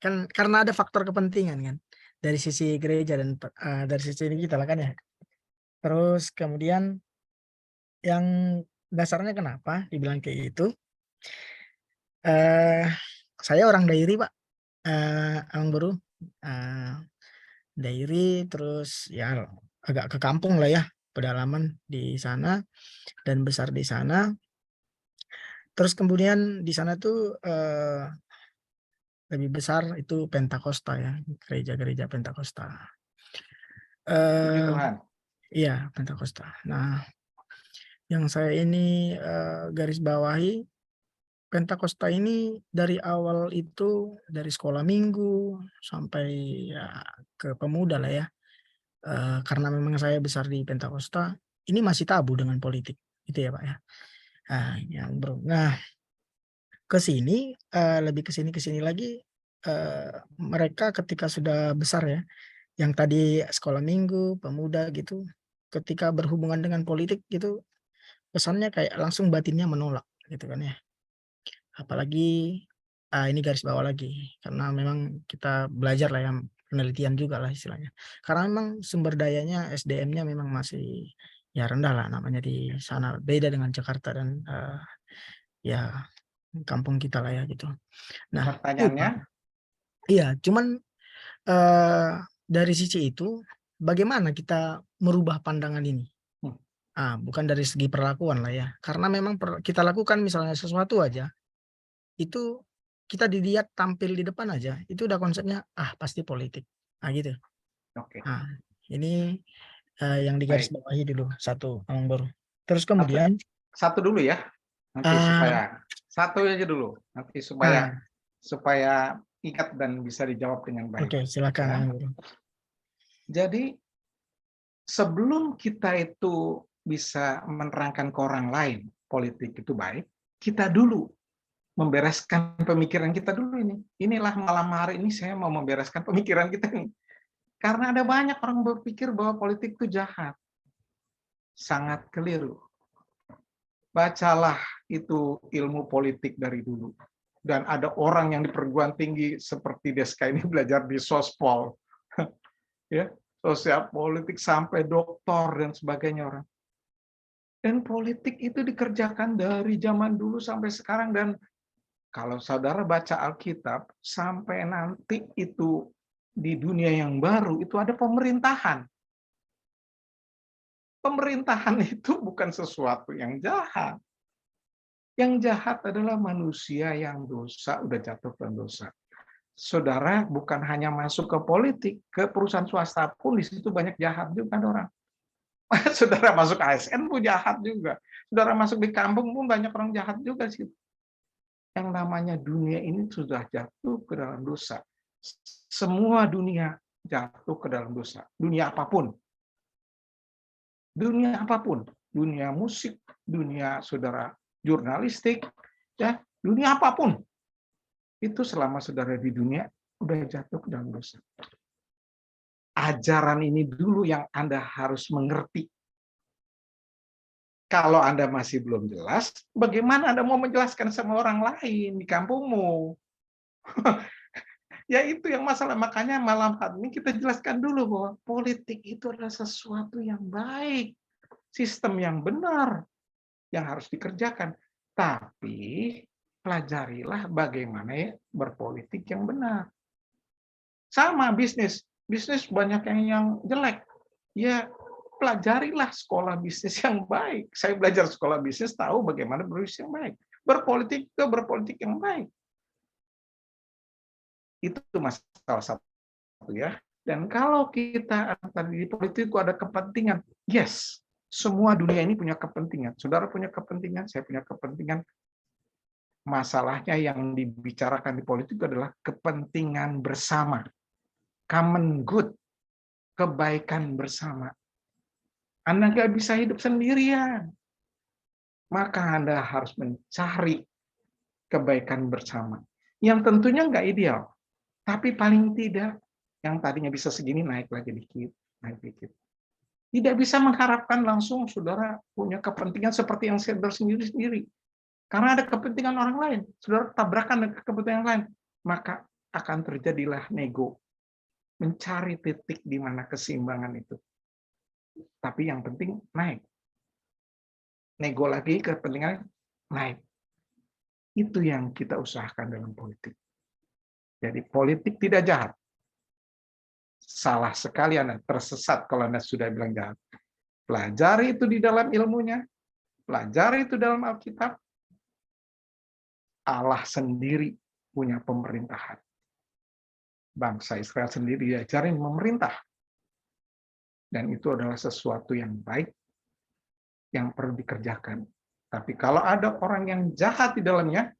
Kan karena ada faktor kepentingan kan. Dari sisi gereja dan dari sisi ini kita lah kan ya. Terus kemudian yang dasarnya kenapa dibilang kayak itu? Saya orang Dairi, Pak. Ang Guru. Dairi, terus ya agak ke kampung lah ya, pedalaman di sana dan besar di sana. Terus kemudian di sana tuh lebih besar itu Pentakosta ya, gereja-gereja Pentakosta.
Tuhan.
Iya, Pentakosta. Nah, yang saya ini garis bawahi, Pentakosta ini dari awal itu dari sekolah minggu sampai ya ke pemuda lah ya. Karena memang saya besar di Pentakosta, ini masih tabu dengan politik, gitu ya Pak ya. Nah, ke sini lebih ke sini lagi, mereka ketika sudah besar ya, yang tadi sekolah minggu, pemuda gitu, ketika berhubungan dengan politik gitu, pesannya kayak langsung batinnya menolak gitu kan ya. Apalagi ini garis bawah lagi, karena memang kita belajar lah ya, penelitian juga lah istilahnya. Karena memang sumber dayanya, SDM-nya memang masih ya rendah lah namanya di sana, beda dengan Jakarta dan ya kampung kita lah ya gitu. Nah,
pertanyaannya?
Iya, cuman dari sisi itu bagaimana kita merubah pandangan ini? Bukan dari segi perlakuan lah ya, karena memang kita lakukan misalnya sesuatu aja, itu kita dilihat tampil di depan aja, itu udah konsepnya pasti politik, gitu.
Oke.
Ini yang digaris bawahi dulu satu, Amang Baru. Terus kemudian
satu dulu ya, nanti supaya satu aja dulu, nanti supaya ingat dan bisa dijawab dengan baik.
Oke, silakan Amang Baru.
Jadi sebelum kita itu bisa menerangkan ke orang lain politik itu baik, kita dulu membereskan pemikiran kita dulu ini. Inilah malam hari ini saya mau membereskan pemikiran kita ini. Karena ada banyak orang berpikir bahwa politik itu jahat. Sangat keliru. Bacalah itu ilmu politik dari dulu. Dan ada orang yang di perguruan tinggi seperti Deska ini belajar di Sospol. Ya, sosial politik sampai doktor dan sebagainya orang. Dan politik itu dikerjakan dari zaman dulu sampai sekarang, dan kalau saudara baca Alkitab sampai nanti itu di dunia yang baru itu ada pemerintahan. Pemerintahan itu bukan sesuatu yang jahat. Yang jahat adalah manusia yang dosa, udah jatuh ke dosa. Saudara bukan hanya masuk ke politik, ke perusahaan swasta pun di situ banyak jahat juga orang. Saudara masuk ASN pun jahat juga. Saudara masuk di kampung pun banyak orang jahat juga sih. Yang namanya dunia ini sudah jatuh ke dalam dosa. Semua dunia jatuh ke dalam dosa. Dunia apapun. Dunia apapun. Dunia musik, dunia saudara jurnalistik, ya, dunia apapun. Itu selama saudara di dunia udah jatuh ke dalam dosa. Ajaran ini dulu yang Anda harus mengerti. Kalau Anda masih belum jelas, bagaimana Anda mau menjelaskan sama orang lain di kampungmu? Ya itu yang masalah. Makanya malam hari ini kita jelaskan dulu bahwa politik itu adalah sesuatu yang baik. Sistem yang benar yang harus dikerjakan. Tapi pelajarilah bagaimana ya berpolitik yang benar. Sama bisnis. Bisnis banyak yang jelek. Ya, pelajarilah sekolah bisnis yang baik. Saya belajar sekolah bisnis, tahu bagaimana berbisnis yang baik. Berpolitik ke berpolitik yang baik. Itu masalah satu ya. Dan kalau kita tadi di politik itu ada kepentingan, yes, semua dunia ini punya kepentingan. Saudara punya kepentingan, saya punya kepentingan. Masalahnya yang dibicarakan di politik adalah kepentingan bersama. Common good. Kebaikan bersama. Anda nggak bisa hidup sendirian. Maka Anda harus mencari kebaikan bersama. Yang tentunya nggak ideal. Tapi paling tidak, yang tadinya bisa segini naik lagi dikit, naik dikit. Tidak bisa mengharapkan langsung saudara punya kepentingan seperti yang saudara sendiri-sendiri. Karena ada kepentingan orang lain. Saudara tabrakan dengan kepentingan lain. Maka akan terjadilah nego. Mencari titik di mana keseimbangan itu. Tapi yang penting naik. Nego lagi, kepentingan naik. Itu yang kita usahakan dalam politik. Jadi politik tidak jahat. Salah sekali Anda, tersesat kalau Anda sudah bilang jahat. Pelajari itu di dalam ilmunya. Pelajari itu dalam Alkitab. Allah sendiri punya pemerintahan. Bangsa Israel sendiri diajarin memerintah. Dan itu adalah sesuatu yang baik, yang perlu dikerjakan. Tapi kalau ada orang yang jahat di dalamnya,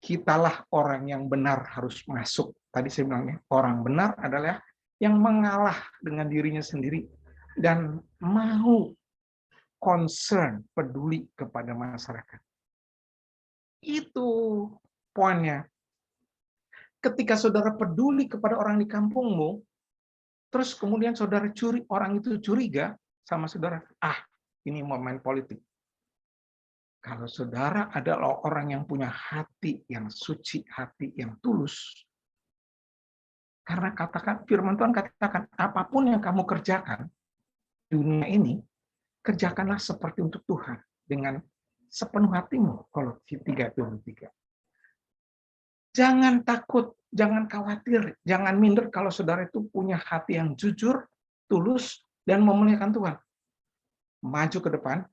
kitalah orang yang benar harus masuk. Tadi saya bilangnya, orang benar adalah yang mengalah dengan dirinya sendiri dan mau concern, peduli kepada masyarakat. Itu poinnya. Ketika saudara peduli kepada orang di kampungmu, terus kemudian saudara orang itu curiga sama saudara, ini mau main politik. Kalau saudara adalah orang yang punya hati yang suci, hati yang tulus, karena firman Tuhan katakan, apapun yang kamu kerjakan dunia ini, kerjakanlah seperti untuk Tuhan dengan sepenuh hatimu. Kalau 3:23. Jangan takut, jangan khawatir, jangan minder kalau saudara itu punya hati yang jujur, tulus, dan memuliakan Tuhan. Maju ke depan,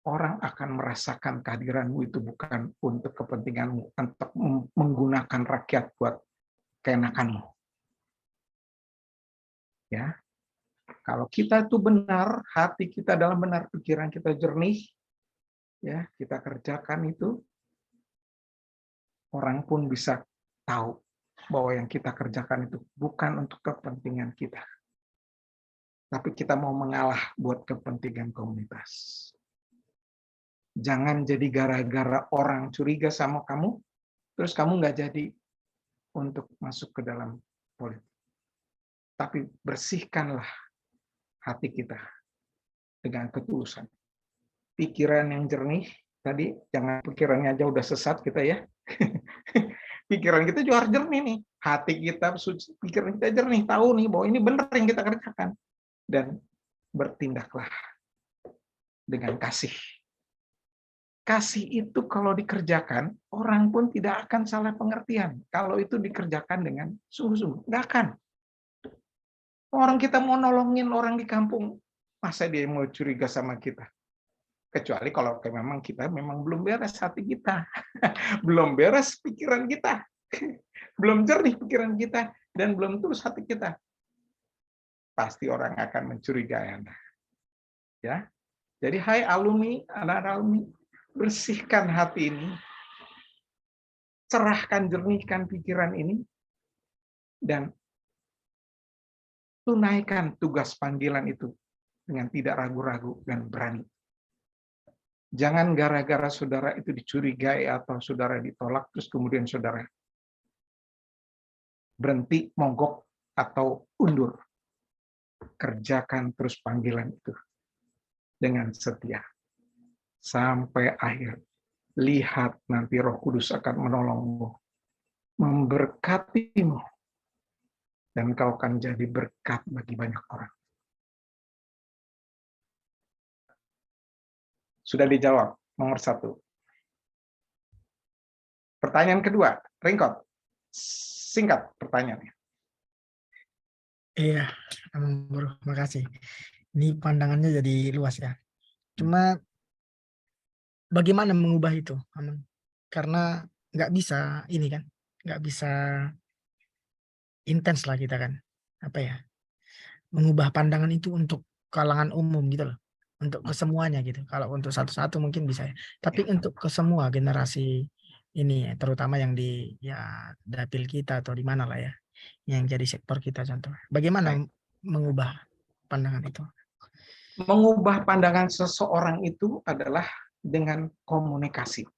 orang akan merasakan kehadiranmu itu bukan untuk kepentinganmu, untuk menggunakan rakyat buat keenakanmu. Ya, kalau kita itu benar, hati kita dalam benar, pikiran kita jernih, ya, kita kerjakan itu, orang pun bisa tahu bahwa yang kita kerjakan itu bukan untuk kepentingan kita. Tapi kita mau mengalah buat kepentingan komunitas. Jangan jadi gara-gara orang curiga sama kamu, terus kamu nggak jadi untuk masuk ke dalam politik. Tapi bersihkanlah hati kita dengan ketulusan. Pikiran yang jernih, tadi jangan pikirannya aja udah sesat kita ya. Pikiran kita juga harus jernih nih. Hati kita suci, pikiran kita jernih, tahu nih bahwa ini benar yang kita kerjakan. Dan bertindaklah dengan kasih. Kasih itu kalau dikerjakan, orang pun tidak akan salah pengertian. Kalau itu dikerjakan dengan sungguh-sungguh, nggak akan. Orang kita mau nolongin orang di kampung, masa dia mau curiga sama kita? Kecuali kalau memang kita memang belum beres hati kita, belum beres pikiran kita, belum jernih pikiran kita, dan belum tulus hati kita. pasti orang akan mencurigai Anda. Ya. Jadi hai alumni, anak-anak alumni, bersihkan hati ini, cerahkan, jernihkan pikiran ini, dan tunaikan tugas panggilan itu dengan tidak ragu-ragu dan berani. Jangan gara-gara saudara itu dicurigai atau saudara ditolak, terus kemudian saudara berhenti, mogok, atau undur. Kerjakan terus panggilan itu dengan setia. Sampai akhir. Lihat nanti Roh Kudus akan menolongmu, memberkatimu, dan kau akan jadi berkat bagi banyak orang. Sudah dijawab, nomor 1. Pertanyaan kedua, Ringkot. Singkat pertanyaannya.
Iya, Bro, makasih. Ini pandangannya jadi luas ya. Cuma bagaimana mengubah itu, Amang? Karena nggak bisa ini kan, nggak bisa intens lah kita kan, apa ya, mengubah pandangan itu untuk kalangan umum gitu loh, untuk ke semuanya gitu. Kalau untuk satu-satu mungkin bisa ya, tapi untuk ke semua generasi ini ya, terutama yang di ya dapil kita atau di mana lah ya, yang jadi sektor kita contoh. Bagaimana mengubah pandangan itu?
Mengubah pandangan seseorang itu adalah dengan komunikasi.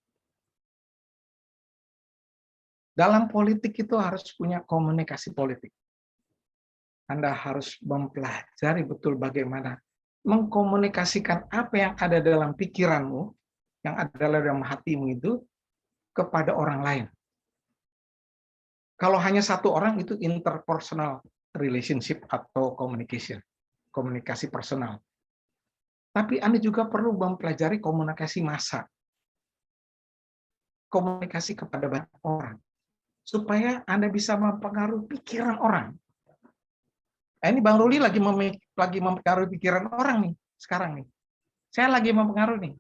Dalam politik itu harus punya komunikasi politik. Anda harus mempelajari betul bagaimana mengkomunikasikan apa yang ada dalam pikiranmu, yang ada dalam hatimu itu, kepada orang lain. Kalau hanya satu orang itu interpersonal relationship atau communication, komunikasi personal. Tapi Anda juga perlu mempelajari komunikasi massa, komunikasi kepada banyak orang, supaya Anda bisa mempengaruhi pikiran orang. Nah, ini Bang Ruli lagi mempengaruhi pikiran orang nih, sekarang nih. Saya lagi mempengaruhi nih.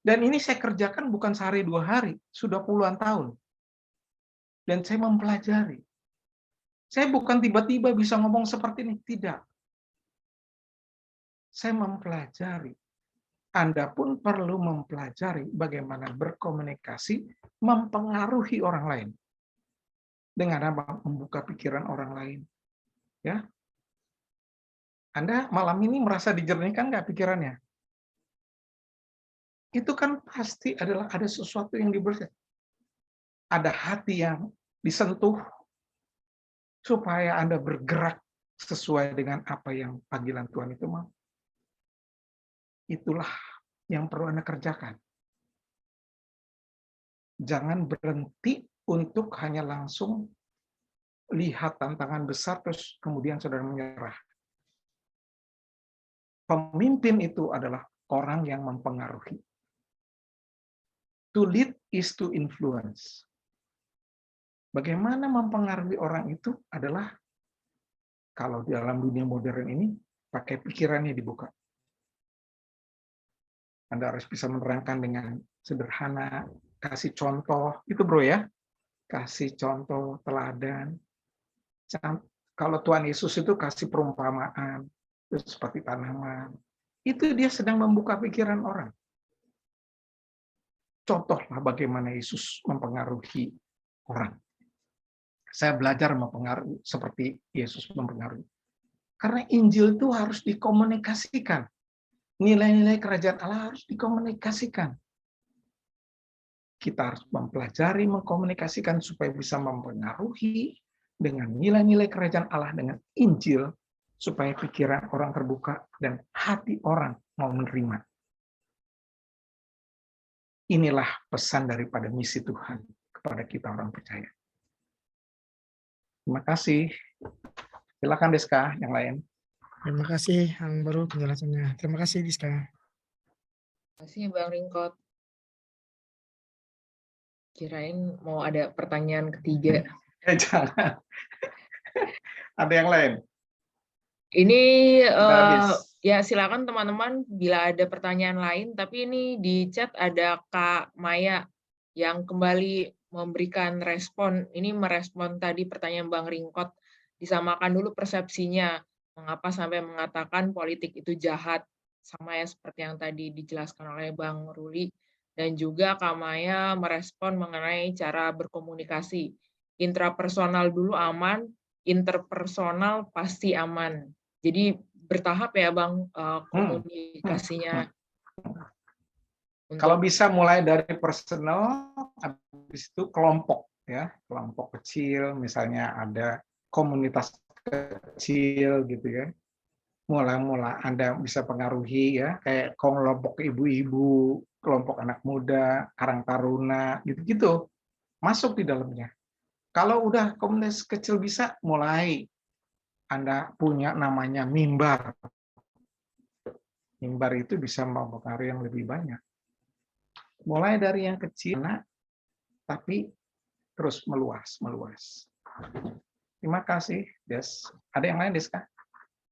Dan ini saya kerjakan bukan sehari 2 hari, sudah puluhan tahun. Dan saya mempelajari. Saya bukan tiba-tiba bisa ngomong seperti ini, tidak. Saya mempelajari. Anda pun perlu mempelajari bagaimana berkomunikasi, mempengaruhi orang lain. Dengan apa? Membuka pikiran orang lain. Ya. Anda malam ini merasa dijernihkan nggak pikirannya? Itu kan pasti adalah ada sesuatu yang dibersihkan. Ada hati yang disentuh supaya Anda bergerak sesuai dengan apa yang panggilan Tuhan itu mau. Itulah yang perlu Anda kerjakan. Jangan berhenti untuk hanya langsung lihat tantangan besar terus kemudian saudara menyerah. Pemimpin itu adalah orang yang mempengaruhi. To lead is to influence. Bagaimana mempengaruhi orang itu adalah kalau di dalam dunia modern ini pakai pikirannya dibuka. Anda harus bisa menerangkan dengan sederhana, kasih contoh, itu bro ya, kasih contoh, teladan. Kalau Tuhan Yesus itu kasih perumpamaan, itu seperti tanaman. Itu dia sedang membuka pikiran orang. Contohlah bagaimana Yesus mempengaruhi orang. Saya belajar mempengaruhi seperti Yesus mempengaruhi. Karena Injil itu harus dikomunikasikan. Nilai-nilai kerajaan Allah harus dikomunikasikan. Kita harus mempelajari, mengkomunikasikan supaya bisa mempengaruhi dengan nilai-nilai kerajaan Allah dengan Injil, supaya pikiran orang terbuka dan hati orang mau menerima. Inilah pesan daripada misi Tuhan kepada kita orang percaya. Terima kasih. Silakan Deska, yang lain.
Terima kasih, Ang Baru, penjelasannya. Terima kasih, Diska.
Terima kasih Bang Ringkot. Kirain mau ada pertanyaan ketiga.
Jangan. Ada yang lain?
Ini
habis.
ya silakan teman-teman bila ada pertanyaan lain, tapi ini di chat ada Kak Maya yang kembali memberikan respon. Ini merespon tadi pertanyaan Bang Ringkot, disamakan dulu persepsinya. mengapa sampai mengatakan politik itu jahat, sama ya seperti yang tadi dijelaskan oleh Bang Ruli, dan juga Kak Maya merespon mengenai cara berkomunikasi. Intrapersonal dulu aman, interpersonal pasti aman. Jadi bertahap ya Bang komunikasinya.
Kalau
Untuk
bisa mulai dari personal, habis itu kelompok ya, kelompok kecil, misalnya ada komunitas kecil gitu ya. Mula-mula Anda bisa pengaruhi ya, kayak kelompok ibu-ibu, kelompok anak muda, karang taruna, gitu-gitu. Masuk di dalamnya. Kalau udah komunitas kecil bisa, mulai Anda punya namanya mimbar. Mimbar itu bisa mempengaruhi yang lebih banyak. Mulai dari yang kecil, tapi terus meluas. Terima kasih, Des. Ada yang lain, Des?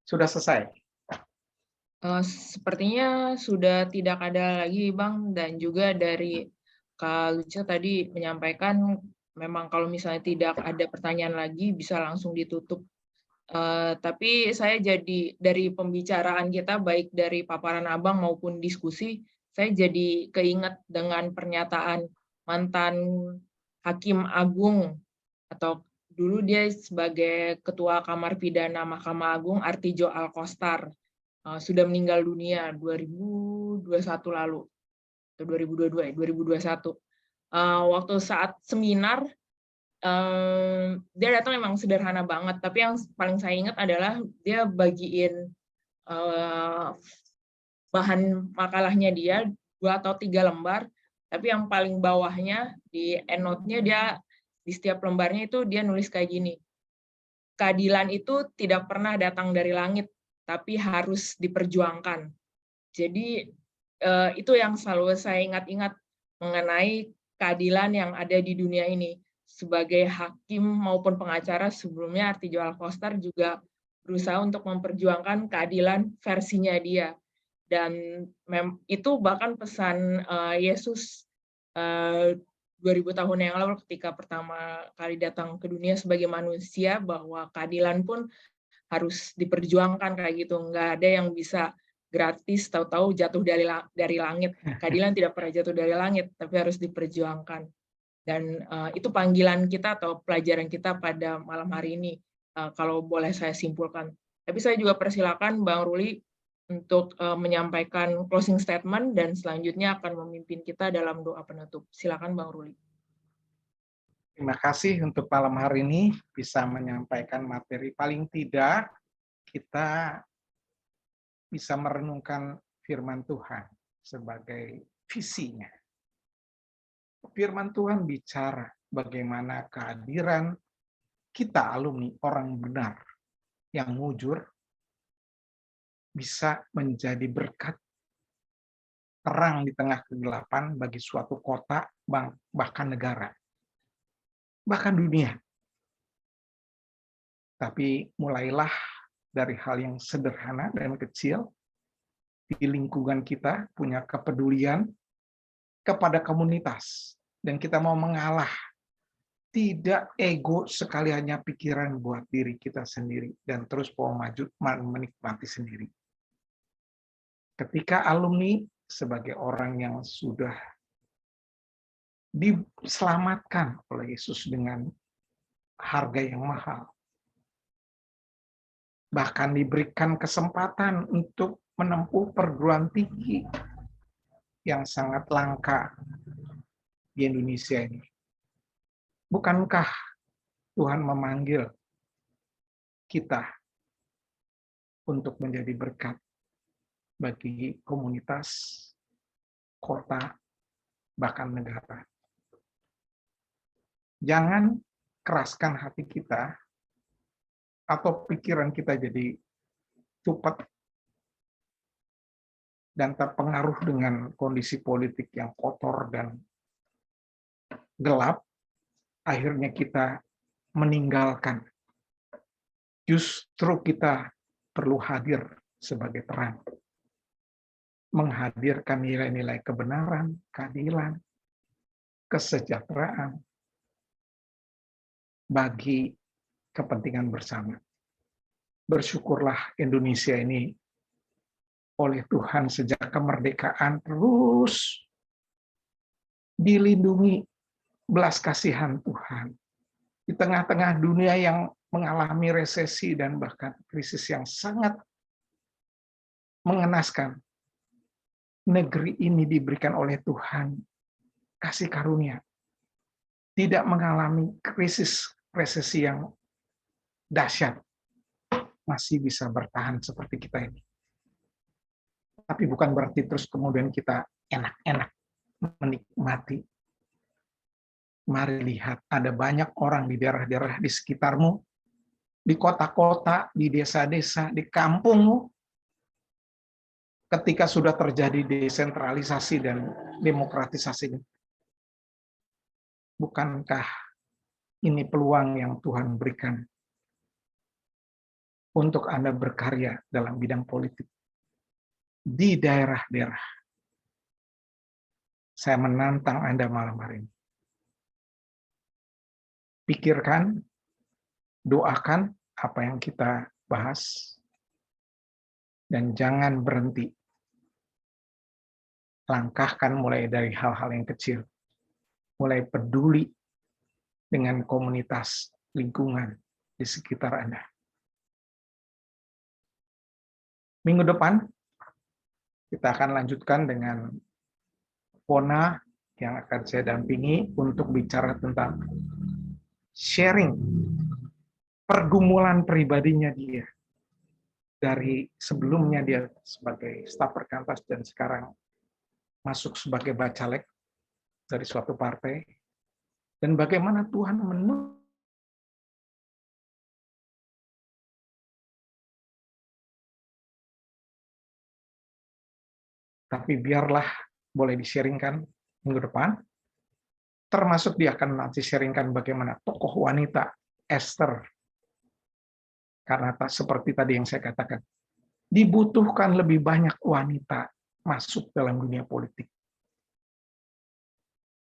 Sudah selesai?
Sepertinya sudah tidak ada lagi, Bang, dan juga dari Kak Lucia tadi menyampaikan memang kalau misalnya tidak ada pertanyaan lagi bisa langsung ditutup. Tapi saya jadi dari pembicaraan kita baik dari paparan Abang maupun diskusi, saya jadi keinget dengan pernyataan mantan Hakim Agung atau dulu dia sebagai Ketua Kamar Pidana Mahkamah Agung Artijo Alkostar. Sudah meninggal dunia 2021 lalu atau 2022 ya 2021. Waktu saat seminar dia datang memang sederhana banget, tapi yang paling saya ingat adalah dia bagiin bahan makalahnya dia 2 atau 3 lembar, tapi yang paling bawahnya di endnote-nya dia di setiap lembarnya itu dia nulis kayak gini. Keadilan itu tidak pernah datang dari langit, tapi harus diperjuangkan. Jadi itu yang selalu saya ingat-ingat mengenai keadilan yang ada di dunia ini. Sebagai hakim maupun pengacara sebelumnya Artijo Alkostar juga berusaha untuk memperjuangkan keadilan versinya dia. Dan itu bahkan pesan Yesus 2000 tahun yang lalu ketika pertama kali datang ke dunia sebagai manusia, bahwa keadilan pun harus diperjuangkan kayak gitu. Nggak ada yang bisa gratis tahu-tahu jatuh dari langit. Keadilan tidak pernah jatuh dari langit, tapi harus diperjuangkan. Dan itu panggilan kita atau pelajaran kita pada malam hari ini, kalau boleh saya simpulkan. Tapi saya juga persilakan Bang Ruli untuk menyampaikan closing statement dan selanjutnya akan memimpin kita dalam doa penutup. Silakan Bang Ruli.
Terima kasih untuk malam hari ini bisa menyampaikan materi. Paling tidak kita bisa merenungkan firman Tuhan sebagai visinya. Firman Tuhan bicara bagaimana kehadiran kita alumni orang benar yang mujur bisa menjadi berkat terang di tengah kegelapan bagi suatu kota, bahkan negara, bahkan dunia. Tapi mulailah dari hal yang sederhana dan kecil, di lingkungan kita punya kepedulian kepada komunitas, dan kita mau mengalah, tidak ego sekali hanya pikiran buat diri kita sendiri, dan terus mau maju menikmati sendiri. Ketika alumni sebagai orang yang sudah diselamatkan oleh Yesus dengan harga yang mahal, bahkan diberikan kesempatan untuk menempuh perguruan tinggi yang sangat langka di Indonesia ini. Bukankah Tuhan memanggil kita untuk menjadi berkat bagi komunitas, kota, bahkan negara? Jangan keraskan hati kita atau pikiran kita jadi cepat dan terpengaruh dengan kondisi politik yang kotor dan gelap, akhirnya kita meninggalkan. Justru kita perlu hadir sebagai terang, menghadirkan nilai-nilai kebenaran, keadilan, kesejahteraan bagi kepentingan bersama. Bersyukurlah Indonesia ini oleh Tuhan sejak kemerdekaan terus dilindungi belas kasihan Tuhan. Di tengah-tengah dunia yang mengalami resesi dan bahkan krisis yang sangat mengenaskan, negeri ini diberikan oleh Tuhan kasih karunia. Tidak mengalami krisis resesi yang dahsyat, masih bisa bertahan seperti kita ini. Tapi bukan berarti terus kemudian kita enak-enak menikmati. Mari lihat, ada banyak orang di daerah-daerah di sekitarmu, di kota-kota, di desa-desa, di kampungmu, ketika sudah terjadi desentralisasi dan demokratisasi. Bukankah ini peluang yang Tuhan berikan untuk Anda berkarya dalam bidang politik di daerah-daerah? Saya menantang Anda malam hari ini. Pikirkan, doakan apa yang kita bahas, dan jangan berhenti. Langkahkan mulai dari hal-hal yang kecil. Mulai peduli dengan komunitas lingkungan di sekitar Anda. Minggu depan, kita akan lanjutkan dengan Pona yang akan saya dampingi untuk bicara tentang sharing pergumulan pribadinya dia. Dari sebelumnya dia sebagai staf perkantas dan sekarang masuk sebagai bacalek dari suatu partai. Dan bagaimana Tuhan menuntut tapi biarlah boleh di-sharingkan minggu depan. Termasuk dia akan nanti sharingkan bagaimana tokoh wanita Esther. Karena seperti tadi yang saya katakan, dibutuhkan lebih banyak wanita masuk dalam dunia politik.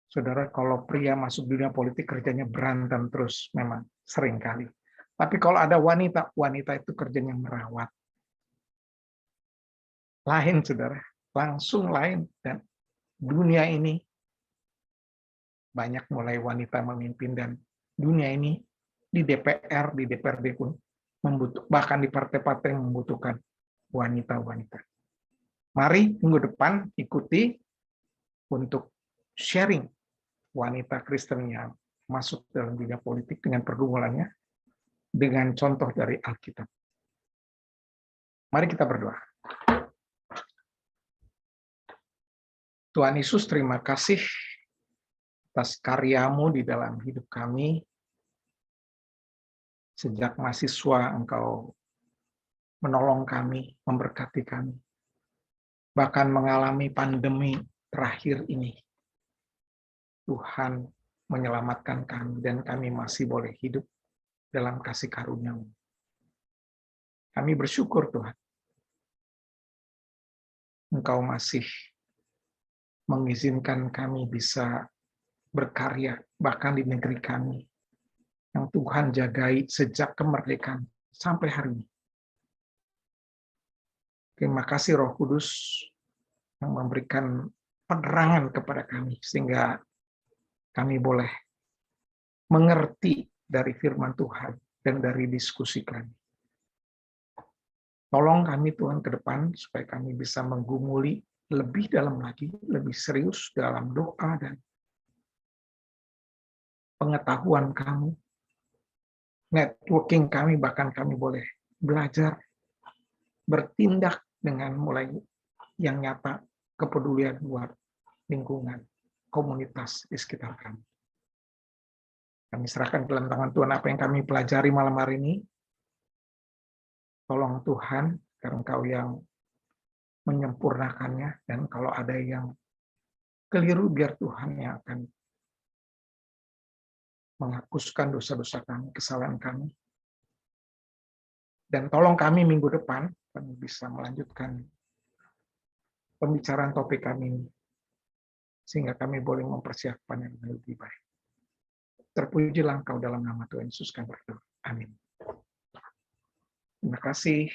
Saudara, kalau pria masuk dunia politik kerjanya berantem terus, memang sering kali. Tapi kalau ada wanita, wanita itu kerjanya merawat. Lain, saudara, langsung lain. Dan dunia ini banyak mulai wanita memimpin, dan dunia ini di DPR, di DPRD pun bahkan di partai-partai yang membutuhkan wanita-wanita. Mari minggu depan ikuti untuk sharing wanita Kristen yang masuk dalam dunia politik dengan pergumulannya, dengan contoh dari Alkitab. Mari kita berdoa. Tuhan Yesus, terima kasih atas karya-Mu di dalam hidup kami. Sejak mahasiswa, Engkau menolong kami, memberkati kami. Bahkan mengalami pandemi terakhir ini, Tuhan menyelamatkan kami, dan kami masih boleh hidup dalam kasih karunia-Mu. Kami bersyukur, Tuhan. Engkau masih mengizinkan kami bisa berkarya, bahkan di negeri kami, yang Tuhan jagai sejak kemerdekaan sampai hari ini. Terima kasih Roh Kudus yang memberikan penerangan kepada kami, sehingga kami boleh mengerti dari firman Tuhan dan dari diskusi kami. Tolong kami Tuhan ke depan, supaya kami bisa menggumuli lebih dalam lagi, lebih serius dalam doa dan pengetahuan kami, networking kami, bahkan kami boleh belajar bertindak dengan mulai yang nyata, kepedulian buat lingkungan, komunitas di sekitar kami. Kami serahkan ke dalam tangan Tuhan apa yang kami pelajari malam hari ini. Tolong Tuhan, karena Engkau yang menyempurnakannya, dan kalau ada yang keliru, biar Tuhan yang akan menghapuskan dosa-dosa kami, kesalahan kami. Dan tolong kami minggu depan, kami bisa melanjutkan pembicaraan topik kami ini, sehingga kami boleh mempersiapkan yang lebih baik. Terpujilah Engkau dalam nama Tuhan Yesus kami berdoa. Amin. Terima kasih.